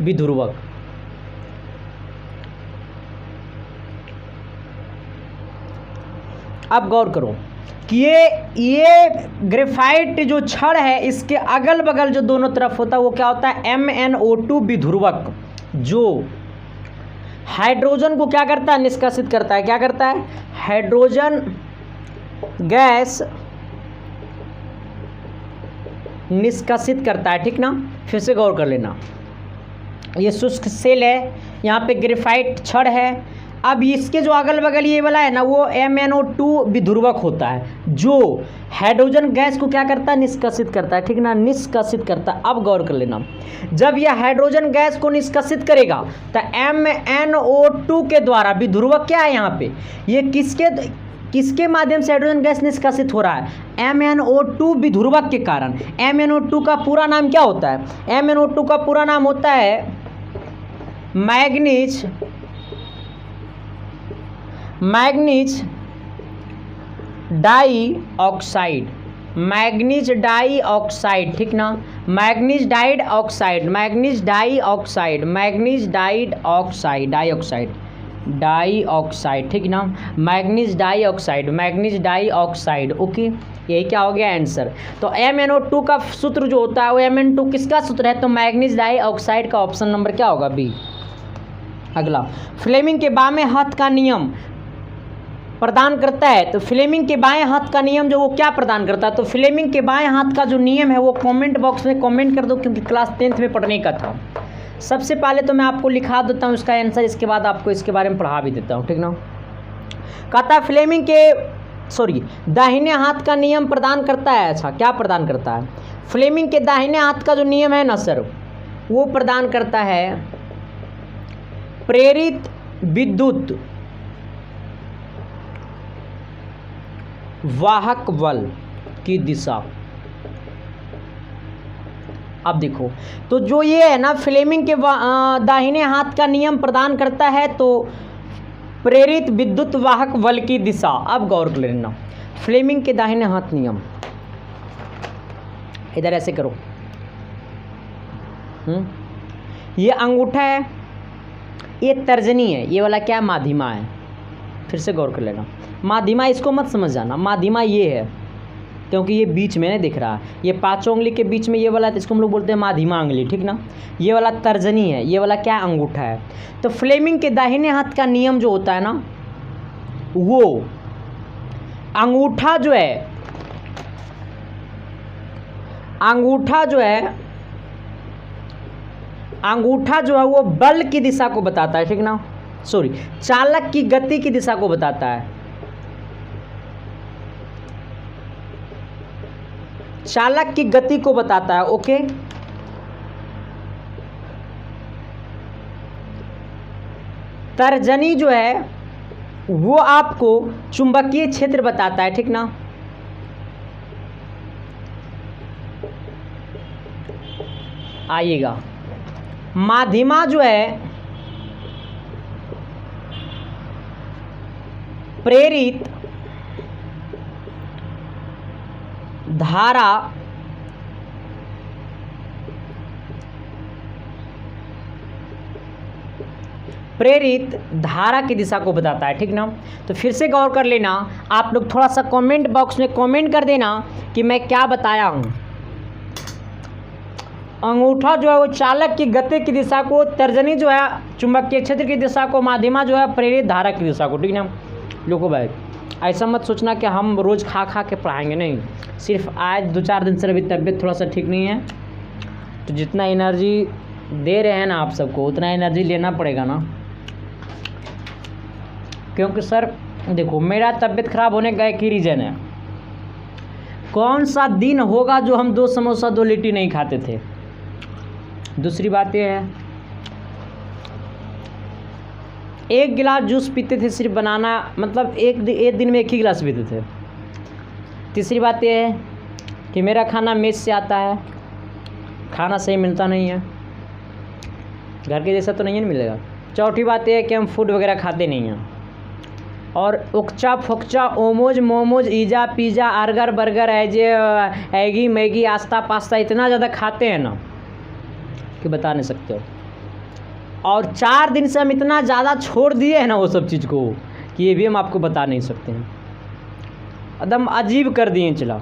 विध्रुवक। अब गौर करो कि ये ग्रेफाइट जो छड़ है इसके अगल बगल जो दोनों तरफ होता है वो क्या होता है, MnO2 विध्रुवक, जो हाइड्रोजन को क्या करता है, निष्कासित करता है। क्या करता है, हाइड्रोजन गैस निष्कासित करता है, ठीक ना। फिर से गौर कर लेना, ये शुष्क सेल है, यहाँ पे ग्रेफाइट छड़ है। अब इसके जो अगल बगल ये वाला है ना वो MnO2 विध्रुवक होता है, जो हाइड्रोजन गैस को क्या करता है, निष्कासित करता है, ठीक ना, निष्कासित करता है। अब गौर कर लेना, जब यह हाइड्रोजन गैस को निष्कासित करेगा तो MnO2 के द्वारा, विध्रुवक क्या है यहाँ पे, ये किसके माध्यम से हाइड्रोजन गैस निष्कासित हो रहा है, MnO2 विध्रुवक के कारण। MnO2 का पूरा नाम क्या होता है, MnO2 का पूरा नाम होता है मैग्नीज डाइऑक्साइड, मैग्नीज डाइऑक्साइड, ठीक ना, manganese dioxide, manganese dioxide, manganese dioxide, ठीक ना, manganese dioxide, manganese dioxide. Okay, यही क्या हो गया आंसर। तो MnO2 का सूत्र जो होता है वो Mn2 किसका सूत्र है, तो मैग्नीज डाइऑक्साइड का ऑप्शन नंबर क्या होगा, बी। अगला, फ्लेमिंग के बाएं हाथ का नियम प्रदान करता है, तो फ्लेमिंग के बाएं हाथ का नियम जो वो क्या प्रदान करता है, तो फ्लेमिंग के बाएं हाथ का जो नियम है वो कमेंट बॉक्स में कमेंट कर दो, क्योंकि क्लास 10th में पढ़ने का था। सबसे पहले तो मैं आपको लिखा देता हूँ इसका आंसर, इसके बाद आपको इसके बारे में पढ़ा भी देता हूँ, ठीक ना। कहता है फ्लेमिंग के दाहिने हाथ का नियम प्रदान करता है। अच्छा, क्या प्रदान करता है, फ्लेमिंग के दाहिने हाथ का जो नियम है ना सर, वो प्रदान करता है प्रेरित विद्युत वाहक बल की दिशा। अब देखो, तो जो ये है ना फ्लेमिंग के दाहिने हाथ का नियम प्रदान करता है तो प्रेरित विद्युत वाहक बल की दिशा। अब गौर कर लेना, फ्लेमिंग के दाहिने हाथ नियम, इधर ऐसे करो, ये अंगूठा है, ये तर्जनी है, ये वाला क्या है, माध्यमा है। फिर से गौर कर लेना, माध्यमा इसको मत समझ जाना, माध्यमा ये है क्योंकि ये बीच में नहीं दिख रहा है, ये पांचों उंगली के बीच में ये वाला, तो इसको हम लोग बोलते हैं माध्यमा उंगली, ठीक ना। ये वाला तर्जनी है, ये वाला क्या, अंगूठा है। तो फ्लेमिंग के दाहिने हाथ का नियम जो होता है ना, वो अंगूठा जो है, अंगूठा जो है वो बल की दिशा को बताता है, ठीक ना, चालक की गति की दिशा को बताता है, चालक की गति को बताता है। ओके, तर्जनी जो है वो आपको चुंबकीय क्षेत्र बताता है, ठीक ना। आइएगा, माध्यमा जो है प्रेरित धारा की दिशा को बताता है, ठीक ना। तो फिर से गौर कर लेना, आप लोग थोड़ा सा कमेंट बॉक्स में कमेंट कर देना कि मैं क्या बताया हूँ। अंगूठा जो है वो चालक की गति की दिशा को, तर्जनी जो है चुंबकीय क्षेत्र की दिशा को, माध्यमा जो है प्रेरित धारा की दिशा को, ठीक ना। लोगों भाई ऐसा मत सोचना कि हम रोज़ खा के पढ़ाएंगे, नहीं, सिर्फ आज 2-4 दिन से अभी तबीयत थोड़ा सा ठीक नहीं है, तो जितना एनर्जी दे रहे हैं ना आप सबको उतना एनर्जी लेना पड़ेगा ना। क्योंकि सर देखो, मेरा तबीयत ख़राब होने का एक ही रीज़न है, कौन सा दिन होगा जो हम 2 समोसा 2 लिट्टी नहीं खाते थे। दूसरी बात यह है, 1 गिलास जूस पीते थे सिर्फ बनाना, मतलब एक दिन में 1 ही गिलास पीते थे। तीसरी बात यह है कि मेरा खाना मेस से आता है, खाना सही मिलता नहीं है, घर के जैसा तो नहीं है मिलेगा। चौथी बात यह है कि हम फूड वगैरह खाते नहीं हैं, और उकचा फोकचा ओमोज मोमोज ईजा पिज़्ज़ा अर्गर बर्गर एगी मैगी आस्ता पास्ता इतना ज़्यादा खाते हैं ना कि बता नहीं सकते हो। और 4 दिन से हम इतना ज़्यादा छोड़ दिए हैं ना वो सब चीज़ को कि ये भी हम आपको बता नहीं सकते हैं। एकदम अजीब कर दिए चला,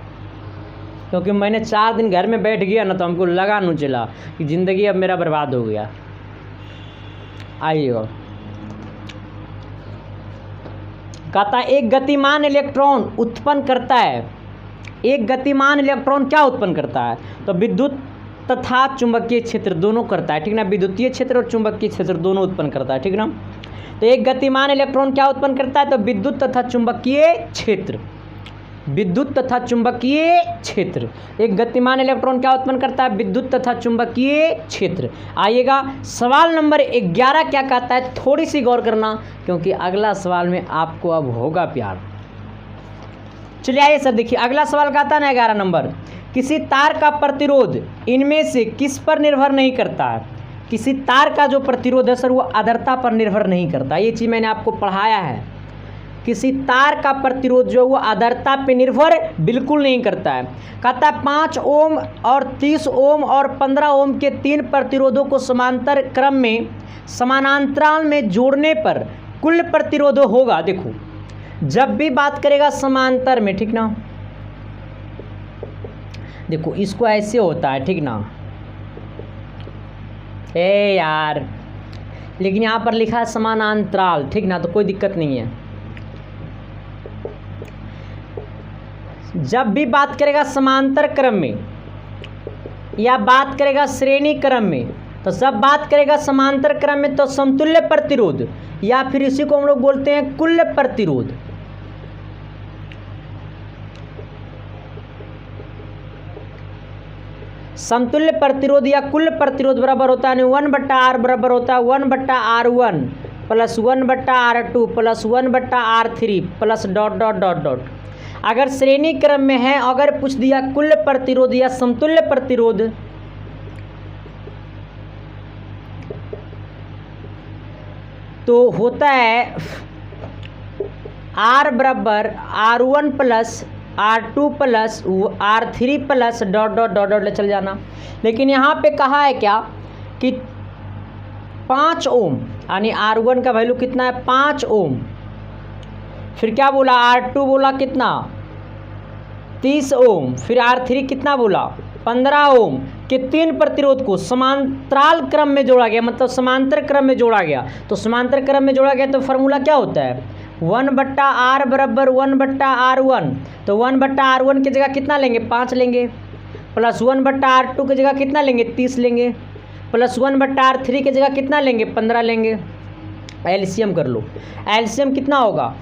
क्योंकि मैंने 4 दिन घर में बैठ गया ना तो हमको लगा नू चला कि ज़िंदगी अब मेरा बर्बाद हो गया। आइएगा, कहता है एक गतिमान इलेक्ट्रॉन उत्पन्न करता है, एक गतिमान इलेक्ट्रॉन क्या उत्पन्न करता है? तो विद्युत तथा चुंबकीय क्षेत्र दोनों करता है, ठीक ना। विद्युतीय क्षेत्र और चुंबकीय क्षेत्र दोनों उत्पन्न करता है, ठीक ना। तो एक गतिमान इलेक्ट्रॉन क्या उत्पन्न करता है? तो विद्युत तथा चुंबकीय क्षेत्र, विद्युत तथा चुंबकीय क्षेत्र। एक गतिमान इलेक्ट्रॉन क्या उत्पन्न करता है? विद्युत तथा चुंबकीय क्षेत्र। आइएगा, सवाल नंबर 11 क्या कहता है? थोड़ी सी गौर करना, क्योंकि अगला सवाल में आपको अब होगा प्यार। चलिए आइए सर, देखिए अगला सवाल कहता है ना 11 नंबर, किसी तार का प्रतिरोध इनमें से किस पर निर्भर नहीं करता है? किसी तार का जो प्रतिरोध है सर वो आर्द्रता पर निर्भर नहीं करता। ये चीज़ मैंने आपको पढ़ाया है। किसी तार का प्रतिरोध जो वो आर्द्रता पे निर्भर बिल्कुल नहीं करता है। कहता है 5 ओम और 30 ओम और 15 ओम के 3 प्रतिरोधों को समांतर क्रम में समानांतराल में जोड़ने पर कुल प्रतिरोध होगा। देखो जब भी बात करेगा समांतर में, ठीक ना, देखो इसको ऐसे होता है, ठीक ना। ए यार, लेकिन यहाँ पर लिखा है समानांतराल, ठीक ना, तो कोई दिक्कत नहीं है। जब भी बात करेगा समांतर क्रम में या बात करेगा श्रेणी क्रम में, तो जब बात करेगा समांतर क्रम में तो समतुल्य प्रतिरोध या फिर इसी को हम लोग बोलते हैं कुल प्रतिरोध। समतुल्य प्रतिरोध या कुल प्रतिरोध बराबर होता है 1/R बराबर होता है 1/R1 plus 1/R2 plus 1/R3 plus dot dot dot dot. अगर श्रेणी क्रम में है, अगर पूछ दिया कुल प्रतिरोध या समतुल्य प्रतिरोध, तो होता है R बराबर R1 plus R2 plus R3 plus dot dot dot dot ले चल जाना। लेकिन यहाँ पे कहा है क्या कि 5 ओम, यानी R1 का वैल्यू कितना है? 5 ओम। फिर क्या बोला? R2 बोला कितना? 30 ओम। फिर R3 कितना बोला? 15 ओम के 3 प्रतिरोध को समांतराल क्रम में जोड़ा गया, मतलब समांतर क्रम में जोड़ा गया। तो समांतर क्रम में जोड़ा गया तो फार्मूला क्या होता है? 1/R बराबर 1/R1। तो 1/R1 की जगह कितना लेंगे? 5 लेंगे, प्लस 1/R2 की जगह कितना लेंगे? 30 लेंगे, प्लस 1/R3 की जगह कितना लेंगे? 15 लेंगे। एलसीएम कर लो। एलसीएम कितना होगा?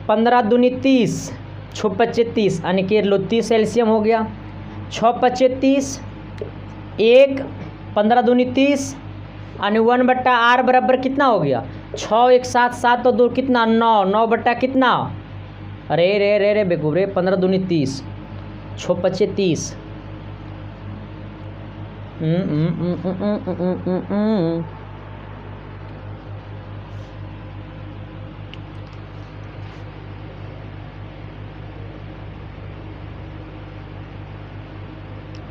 15 दूनी 30, 6 पच्चे 30, यानी कि लो 30 एलसीएम हो गया। 6 पच्चे 30, 1 15 दूनी 30, यानी 1/R बराबर कितना हो गया? 6 1 7 7 और 2 कितना? 9 9 बट्टा कितना? अरे रे रे रे बेकूफ रे, 15 दूनी 30, 6 पच्चे 30।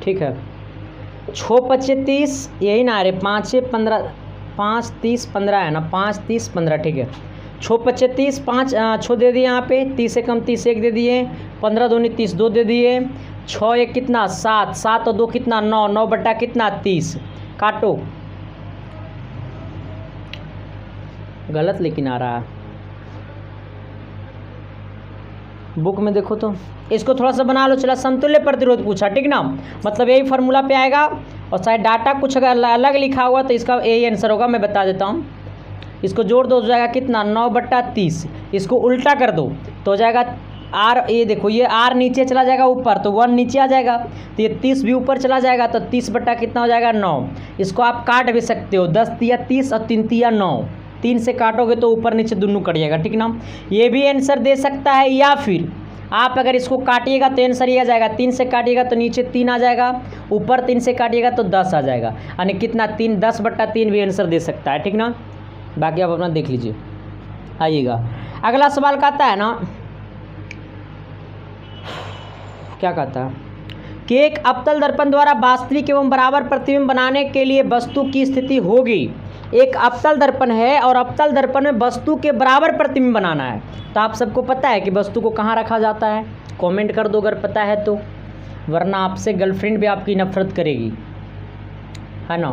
ठीक है, 6 पच्चे 30, यही ना? अरे 5 15, 5 30 15 है ना, 5 30 15, ठीक है। 6 पच्चे 30, 5 6 दे दिए यहाँ पे, 30 से कम 30 1 दे दिए, 15 दूनी 30 2 दे दिए, 6 1 कितना? 7 7 और 2 कितना? 9 9 बट्टा कितना? 30। काटो, गलत लेकिन आ रहा है बुक में, देखो तो इसको थोड़ा सा बना लो। चला, समतुल्य प्रतिरोध पूछा, ठीक ना, मतलब यही फार्मूला पे आएगा। और शायद डाटा कुछ अगर अलग लिखा हुआ तो इसका यही आंसर होगा। मैं बता देता हूँ, इसको जोड़ दो, हो जाएगा कितना? 9/30। इसको उल्टा कर दो तो हो जाएगा R, ये देखो ये R नीचे चला जाएगा ऊपर, तो 1 नीचे आ जाएगा, तो ये 30 भी ऊपर चला जाएगा, तो 30 बट्टा कितना हो जाएगा? 9। इसको आप काट भी सकते हो, 10 तिया 30 और 3 तिया 9, 3 से काटोगे तो ऊपर नीचे दोनों कट जाएगा, ठीक ना। ये भी आंसर दे सकता है, या फिर आप अगर इसको काटिएगा तो आंसर ये आ जाएगा, 3 से काटिएगा तो नीचे 3 आ जाएगा, ऊपर 3 से काटिएगा तो 10 आ जाएगा, यानी कितना? 3 10/3 भी आंसर दे सकता है, ठीक ना। बाकी आप अपना देख लीजिए। आइएगा, अगला सवाल कहता है ना, क्या कहता है कि एक अवतल दर्पण द्वारा वास्तविक एवं बराबर प्रतिबिंब बनाने के लिए वस्तु की स्थिति होगी। एक अवतल दर्पण है और अवतल दर्पण में वस्तु के बराबर प्रतिबिंब बनाना है। तो आप सबको पता है कि वस्तु को कहाँ रखा जाता है? कमेंट कर दो अगर पता है तो, वरना आपसे गर्लफ्रेंड भी आपकी नफरत करेगी, है ना।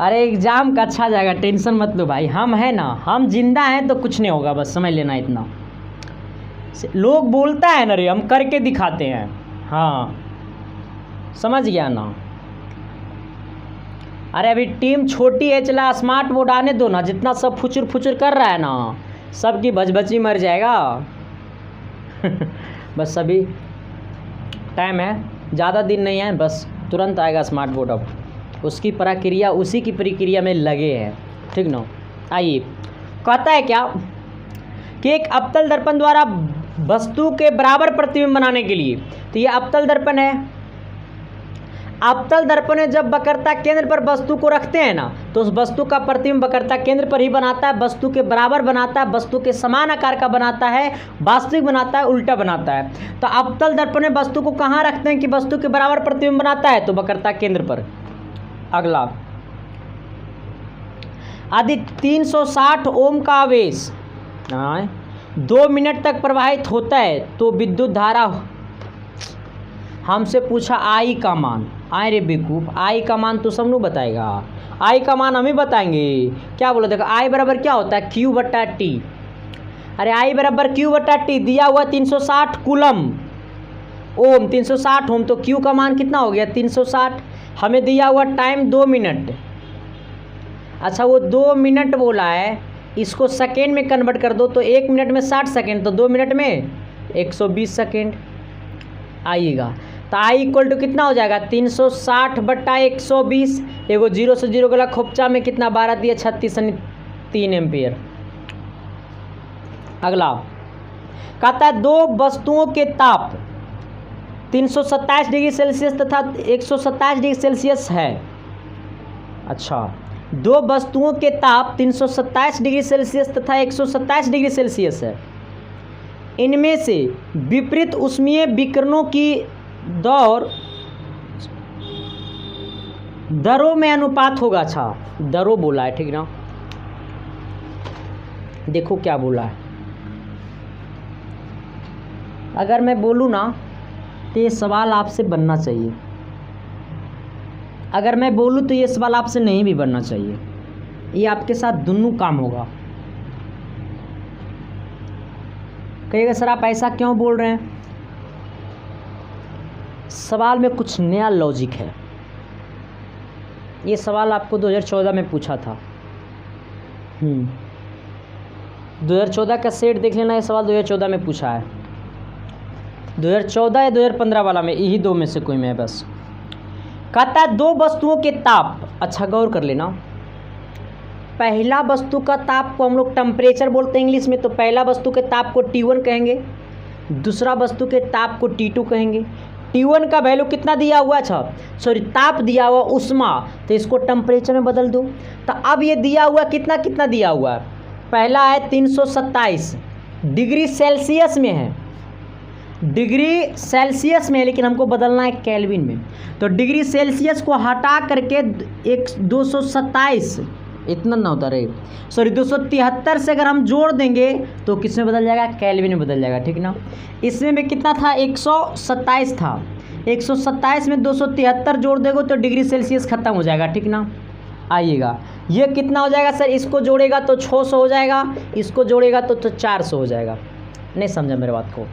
अरे एग्ज़ाम का अच्छा जाएगा, टेंशन मत लो भाई, हम है ना, हम जिंदा हैं तो कुछ नहीं होगा, बस समझ लेना इतना। लोग बोलता है ना रे, हम करके दिखाते हैं, हाँ समझ गया ना। अरे अभी टीम छोटी है, चला स्मार्ट बोर्ड आने दो ना, जितना सब फुचुर फुचुर कर रहा है ना, सबकी बचबची मर जाएगा। बस अभी टाइम है, ज़्यादा दिन नहीं है, बस तुरंत आएगा स्मार्ट बोर्ड। अब उसकी प्रक्रिया, उसी की प्रक्रिया में लगे हैं, ठीक ना। आइए, कहता है क्या कि एक अवतल दर्पण द्वारा वस्तु के बराबर प्रतिबिंब बनाने के लिए, तो ये अवतल दर्पण है। अवतल दर्पण में जब वक्रता केंद्र पर वस्तु को रखते हैं ना, तो उस वस्तु का प्रतिबिंब वक्रता केंद्र पर ही बनाता है, वस्तु के बराबर बनाता है, वस्तु के समान आकार का बनाता है, वास्तविक बनाता है, उल्टा बनाता है। तो अवतल दर्पण में वस्तु को कहाँ रखते हैं कि वस्तु के बराबर प्रतिबिंब बनाता है, तो वक्रता केंद्र पर। अगला, यदि 360 ओम का आवेश 2 मिनट तक प्रवाहित होता है तो विद्युत धारा, हमसे पूछा आई का मान। आए रे बेवकूफ, आई का मान तो सब लोग बताएगा, आई का मान हम ही बताएंगे। क्या बोला, देखो आई बराबर क्या होता है, क्यू बट्टा टी। अरे आई बराबर क्यू बट्टा टी, दिया हुआ 360 कूलम ओम, 360 ओम, तो क्यू का मान कितना हो गया 360। हमें दिया हुआ टाइम 2 मिनट। अच्छा वो 2 मिनट बोला है, इसको सेकेंड में कन्वर्ट कर दो तो 1 मिनट में 60 सेकेंड, तो 2 मिनट में 120 सेकेंड आइएगा। तो आई इक्वल टू कितना हो जाएगा 360 बट्टा 120, एगो 0 से 0 गला खोपचा में कितना 12 दिया 36 यानी 3 एम्पियर। अगला कहता है दो वस्तुओं के ताप 327 डिग्री सेल्सियस तथा 127 डिग्री सेल्सियस है। अच्छा, दो वस्तुओं के ताप 327 डिग्री सेल्सियस तथा 127 डिग्री सेल्सियस है। इनमें से विपरीत ऊष्मीय विकिरणों की दरों में अनुपात होगा। अच्छा, दरों बोला है, ठीक ना। देखो क्या बोला है, अगर मैं बोलूँ ना तो ये सवाल आपसे बनना चाहिए, अगर मैं बोलूँ तो ये सवाल आपसे नहीं भी बनना चाहिए। ये आपके साथ दोनों काम होगा। कहिएगा सर आप ऐसा क्यों बोल रहे हैं, सवाल में कुछ नया लॉजिक है। ये सवाल आपको 2014 में पूछा था। 2014 का सेट देख लेना, ये सवाल 2014 में पूछा है, 2014 या 2015 वाला में, यही दो में से कोई में है बस। कहता है दो वस्तुओं के ताप, अच्छा गौर कर लेना, पहला वस्तु का ताप को हम लोग टेम्परेचर बोलते हैं इंग्लिश में, तो पहला वस्तु के ताप को T1 कहेंगे, दूसरा वस्तु के ताप को T2 कहेंगे। T1 का वैल्यू कितना दिया हुआ है, ताप दिया हुआ उष्मा, तो इसको टेम्परेचर में बदल दो। तो अब ये दिया हुआ कितना कितना दिया हुआ है, पहला है 327 डिग्री सेल्सियस में है, डिग्री सेल्सियस में है, लेकिन हमको बदलना है केल्विन में। तो डिग्री सेल्सियस को हटा करके 227 इतना ना होता रहे, 273 से अगर हम जोड़ देंगे तो किस में बदल जाएगा, केल्विन में बदल जाएगा, ठीक ना। इसमें भी कितना था 127 था, 127 में 273 जोड़ देगो तो डिग्री सेल्सियस खत्म हो जाएगा, ठीक ना। आइएगा ये कितना हो जाएगा सर, इसको जोड़ेगा तो 600 हो जाएगा, इसको जोड़ेगा तो 400 हो जाएगा। नहीं समझा मेरे बात को,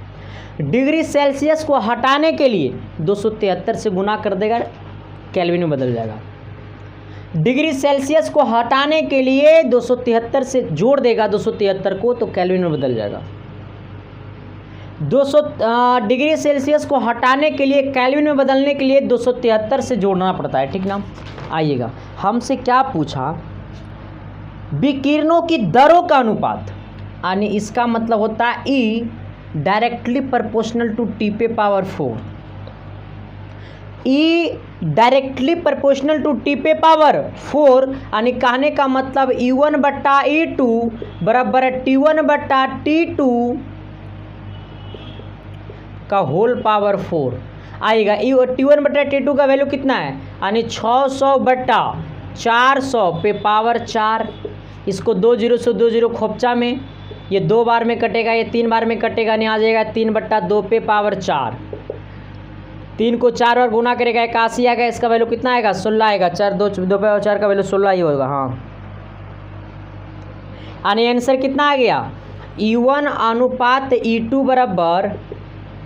डिग्री सेल्सियस को हटाने के लिए 273 से गुना कर देगा, केल्विन में बदल जाएगा। डिग्री सेल्सियस को हटाने के लिए 273 से जोड़ देगा 273 को, तो केल्विन में बदल जाएगा। 200 डिग्री सेल्सियस को हटाने के लिए केल्विन में बदलने के लिए 273 से जोड़ना पड़ता है, ठीक ना। आइएगा हमसे क्या पूछा, विकिरणों की दरों का अनुपात, यानी इसका मतलब होता है E directly proportional to T पे power 4। E directly proportional to T पे पावर 4, यानी कहने का मतलब E1 बट्टा E2 बराबर है T1 बट्टा T2 का होल पावर 4। आएगा T1 बट्टा T2 का वैल्यू कितना है, यानी 600 बट्टा 400 पे पावर 4। इसको 2 0 से 2 0 खोपचा में ये 2 बार में कटेगा, ये 3 बार में कटेगा, नहीं आ जाएगा 3/2 पे पावर 4। 3 को 4 बार गुना करेगा 81 आएगा, इसका वैल्यू कितना आएगा 16 आएगा। 4 2 पे 4 का वैल्यू 16 ही होगा। हाँ, यानी आंसर कितना आ गया E1 अनुपात E2 बराबर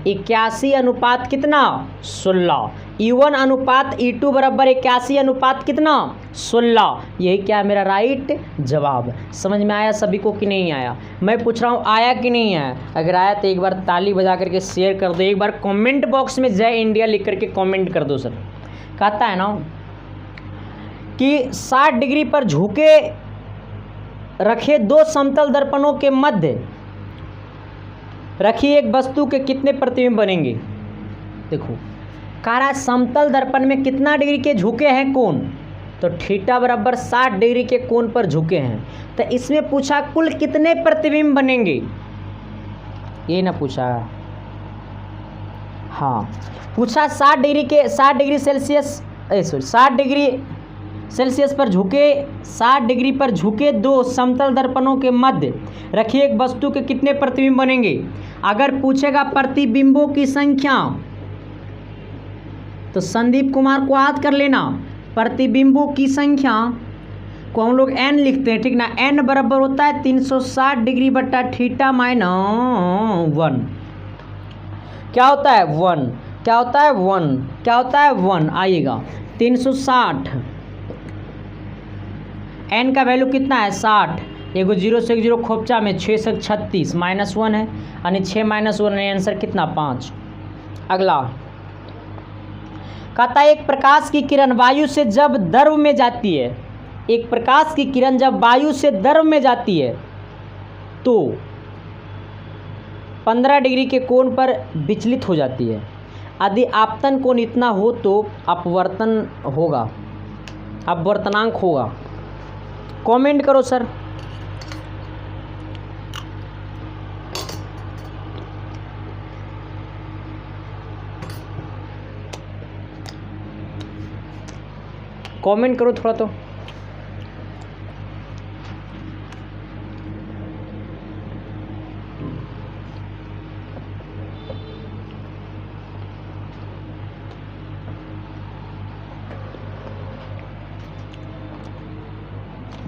81 अनुपात कितना 16। E1 अनुपात E2 बराबर 81 अनुपात कितना 16। यही क्या है मेरा राइट जवाब। समझ में आया सभी को कि नहीं आया? मैं पूछ रहा हूँ आया कि नहीं आया? अगर आया तो एक बार ताली बजा करके शेयर कर दो, एक बार कमेंट बॉक्स में जय इंडिया लिख करके कमेंट कर दो। सर कहता है ना कि 60 डिग्री पर झुके रखे 2 समतल दर्पणों के मध्य रखी एक वस्तु के कितने प्रतिबिंब बनेंगे। देखो कह रहा है समतल दर्पण में कितना डिग्री के झुके हैं कोण, तो थीटा बराबर 60 डिग्री के कोण पर झुके हैं। तो इसमें पूछा कुल कितने प्रतिबिंब बनेंगे, ये ना पूछा। हाँ पूछा 60 डिग्री सेल्सियस 60 डिग्री सेल्सियस पर झुके 60 डिग्री पर झुके 2 समतल दर्पणों के मध्य रखी एक वस्तु के कितने प्रतिबिंब बनेंगे। अगर पूछेगा प्रतिबिंबों की संख्या तो संदीप कुमार को याद कर लेना, प्रतिबिंबों की संख्या को हम लोग n लिखते हैं, ठीक ना। n बराबर होता है 360 डिग्री बटा थीटा माइनस 1। क्या होता है 1, क्या होता है 1, क्या होता है 1 आइएगा 360। n का वैल्यू कितना है 60, एगो 0 से 0 खोपचा में 6 से 36 -1 है, यानी 6 - 1 है, आंसर कितना 5। अगला कहता है एक प्रकाश की किरण वायु से जब द्रव में जाती है, एक प्रकाश की किरण जब वायु से द्रव में जाती है तो 15 डिग्री के कोण पर विचलित हो जाती है। यदि आपतन कोण इतना हो तो अपवर्तन होगा, अपवर्तनांक होगा। कमेंट करो सर। कमेंट करो थोड़ा तो।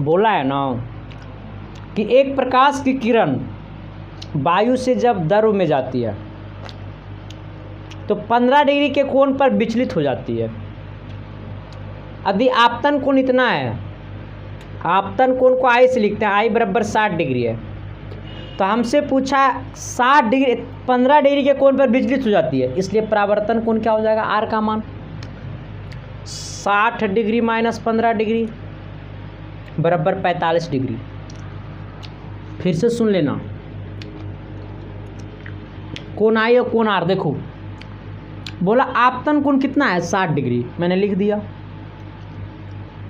बोला है ना कि एक प्रकाश की किरण वायु से जब द्रव में जाती है तो 15 डिग्री के कोण पर विचलित हो जाती है। यदि आपतन कोण इतना है, आपतन कोण को आई से लिखते हैं, आई बराबर 60 डिग्री है, तो हमसे पूछा 60 डिग्री 15 डिग्री के कोण पर विचलित हो जाती है, इसलिए परावर्तन कोण क्या हो जाएगा आर का मान 60 डिग्री माइनस 15 डिग्री बराबर 45 डिग्री। फिर से सुन लेना, कोण आई और कोण आर। देखो बोला आपतन कोण कितना है 60 डिग्री, मैंने लिख दिया।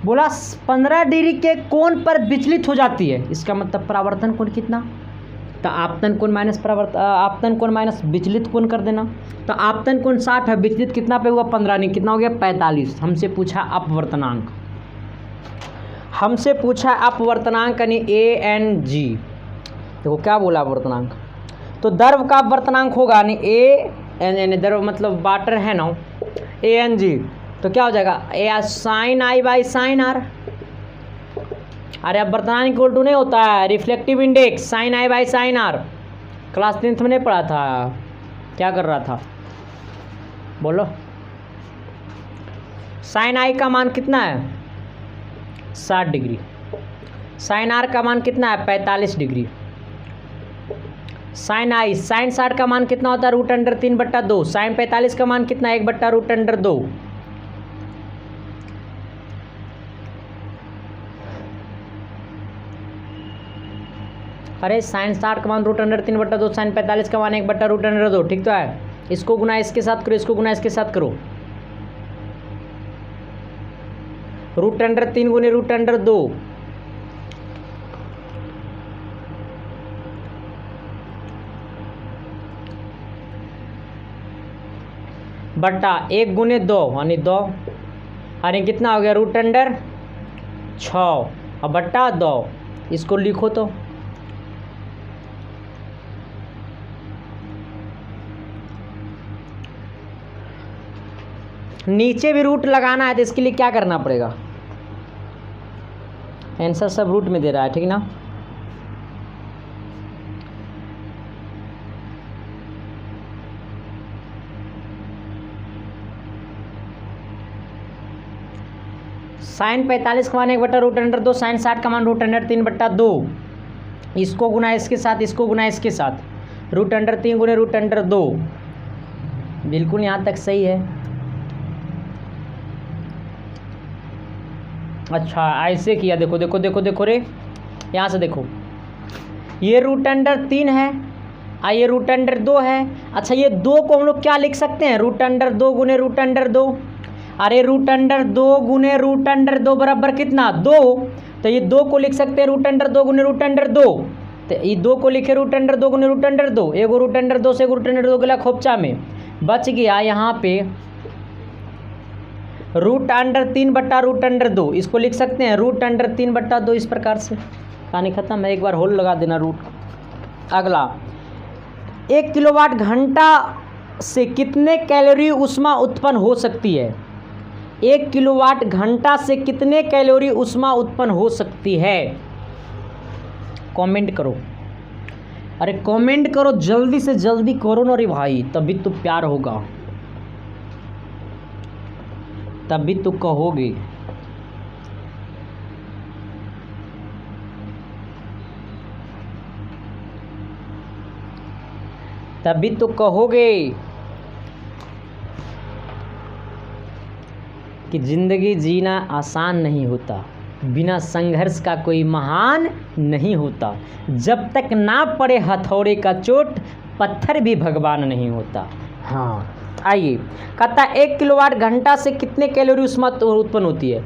बोला 15 डिग्री के कोण पर विचलित हो जाती है, इसका मतलब परावर्तन कोण कितना, तो आपतन कोण माइनस आपतन कोण माइनस विचलित कोण कर देना। तो आपतन कोण 60 है, विचलित कितना पे हुआ 15, नहीं कितना हो गया 45। हमसे पूछा अपवर्तनांक, हमसे पूछा अपवर्तनांक यानी ANG। देखो क्या बोला अपवर्तनांक, तो द्रव का अपवर्तनांक होगा यानी AN, द्रव मतलब वाटर है ना, ANG, तो क्या हो जाएगा sine i by sine r. अरे अपवर्तनांक इक्वल टू नहीं होता है reflective index sine i by sine r. Class 10th में नहीं पढ़ा था, क्या कर रहा था बोलो। साइन आई का मान कितना है 60 डिग्री, साइन आर का मान कितना है 45 डिग्री। साइन आई साइन 60 का मान कितना होता है √3/2, साइन 45 का मान कितना है 1/√2। अरे साइन 60 का मान √3/2, साइन 45 का मान 1/√2, ठीक तो है। इसको गुना इसके साथ करो, इसको गुना इसके साथ करो, √3 गुने √2 बट्टा 1 गुने 2 यानी 2, यानी कितना हो गया √6 और बट्टा 2। इसको लिखो तो नीचे भी रूट लगाना है तो इसके लिए क्या करना पड़ेगा, आंसर सब रूट में दे रहा है, ठीक ना। साइन 45 का मान 1/√2, साइन 60 का मान √3/2। इसको गुना इसके साथ, इसको गुना इसके साथ, √3 गुने √2। बिल्कुल यहाँ तक सही है। अच्छा ऐसे किया, देखो देखो देखो देखो रे, यहाँ से देखो, ये √3 है, ये √2 है। अच्छा ये 2 को हम लोग क्या लिख सकते हैं, √2 गुने √2। अरे √2 गुने √2 बराबर कितना, 2। तो ये 2 को लिख सकते हैं √2 गुने √2। तो ये 2 को लिखे √2 गुने √2, एगो √2 से एगो √2 गला खोपचा में बच गया यहाँ पे √3/√2। इसको लिख सकते हैं √3/2 इस प्रकार से। कहानी खत्म है, एक बार होल लगा देना रूट। अगला, 1 किलोवाट घंटा से कितने कैलोरी ऊष्मा उत्पन्न हो सकती है। 1 किलोवाट घंटा से कितने कैलोरी ऊष्मा उत्पन्न हो सकती है, कमेंट करो। अरे कमेंट करो, जल्दी से जल्दी करो ना रे भाई, तभी तो प्यार होगा, तभी तो कहोगे। तभी तो कहोगे कि ज़िंदगी जीना आसान नहीं होता, बिना संघर्ष का कोई महान नहीं होता, जब तक ना पड़े हथौड़े का चोट पत्थर भी भगवान नहीं होता। हाँ आइए, कहता 1 किलोवाट घंटा से कितने कैलोरी ऊष्मा उत्पन्न होती है।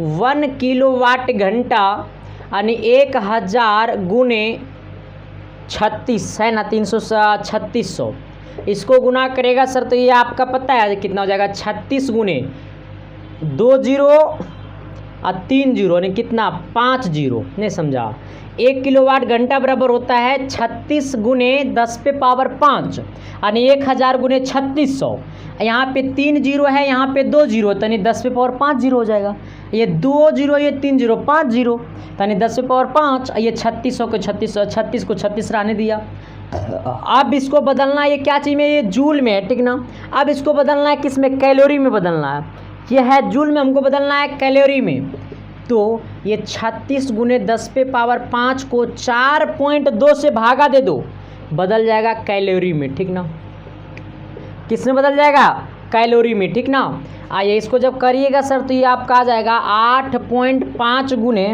1 किलोवाट घंटा यानी 1000 गुने 36 है ना, 3600। इसको गुना करेगा सर तो ये आपका पता है कितना हो जाएगा, 36 गुने 2 0 और 3 0 यानी कितना, 5 0। नहीं समझा, 1 किलोवाट घंटा बराबर होता है 36 गुने 10⁵ यानी 1000 गुने 3600। यहाँ पे 3 0 है, यहाँ पे 2 0, यानी 10⁵ 0 हो जाएगा। ये 2 0, ये 3 0, 5 0, यानी 10⁵, ये 3600 को 36 को 36 रहने दिया। अब इसको बदलना है, ये क्या चीज़ में, ये जूल में है, ठीक ना। अब इसको बदलना है किस में, कैलोरी में बदलना है। ये है जूल में, हमको बदलना है कैलोरी में। तो ये 36 गुने 10⁵ को 4.2 से भागा दे दो, बदल जाएगा कैलोरी में, ठीक ना। किस में बदल जाएगा, कैलोरी में, ठीक ना। आइए इसको जब करिएगा सर तो ये आपका आ जाएगा 8.5 गुने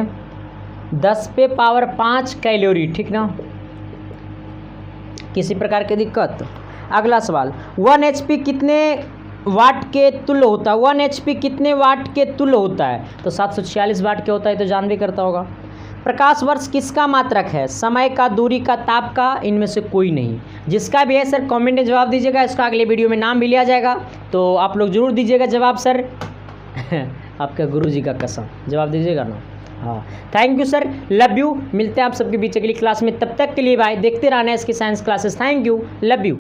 10⁵ कैलोरी, ठीक ना। किसी प्रकार की दिक्कत। अगला सवाल, 1 HP कितने वाट के तुल्य होता है। 1 HP कितने वाट के तुल्य होता है, तो 746 वाट के होता है, तो जान भी करता होगा। प्रकाश वर्ष किसका मात्रक है, समय का, दूरी का, ताप का, इनमें से कोई नहीं। जिसका भी है सर कमेंट में जवाब दीजिएगा, इसका अगले वीडियो में नाम भी लिया जाएगा, तो आप लोग जरूर दीजिएगा जवाब सर। आपके गुरुजी का कसम जवाब दीजिएगा ना। हाँ thank you sir, love you. मिलते हैं आप सबके बीच अगली क्लास में, तब तक के लिए बाय। देखते रहना है इसकी science classes. Thank you, love you.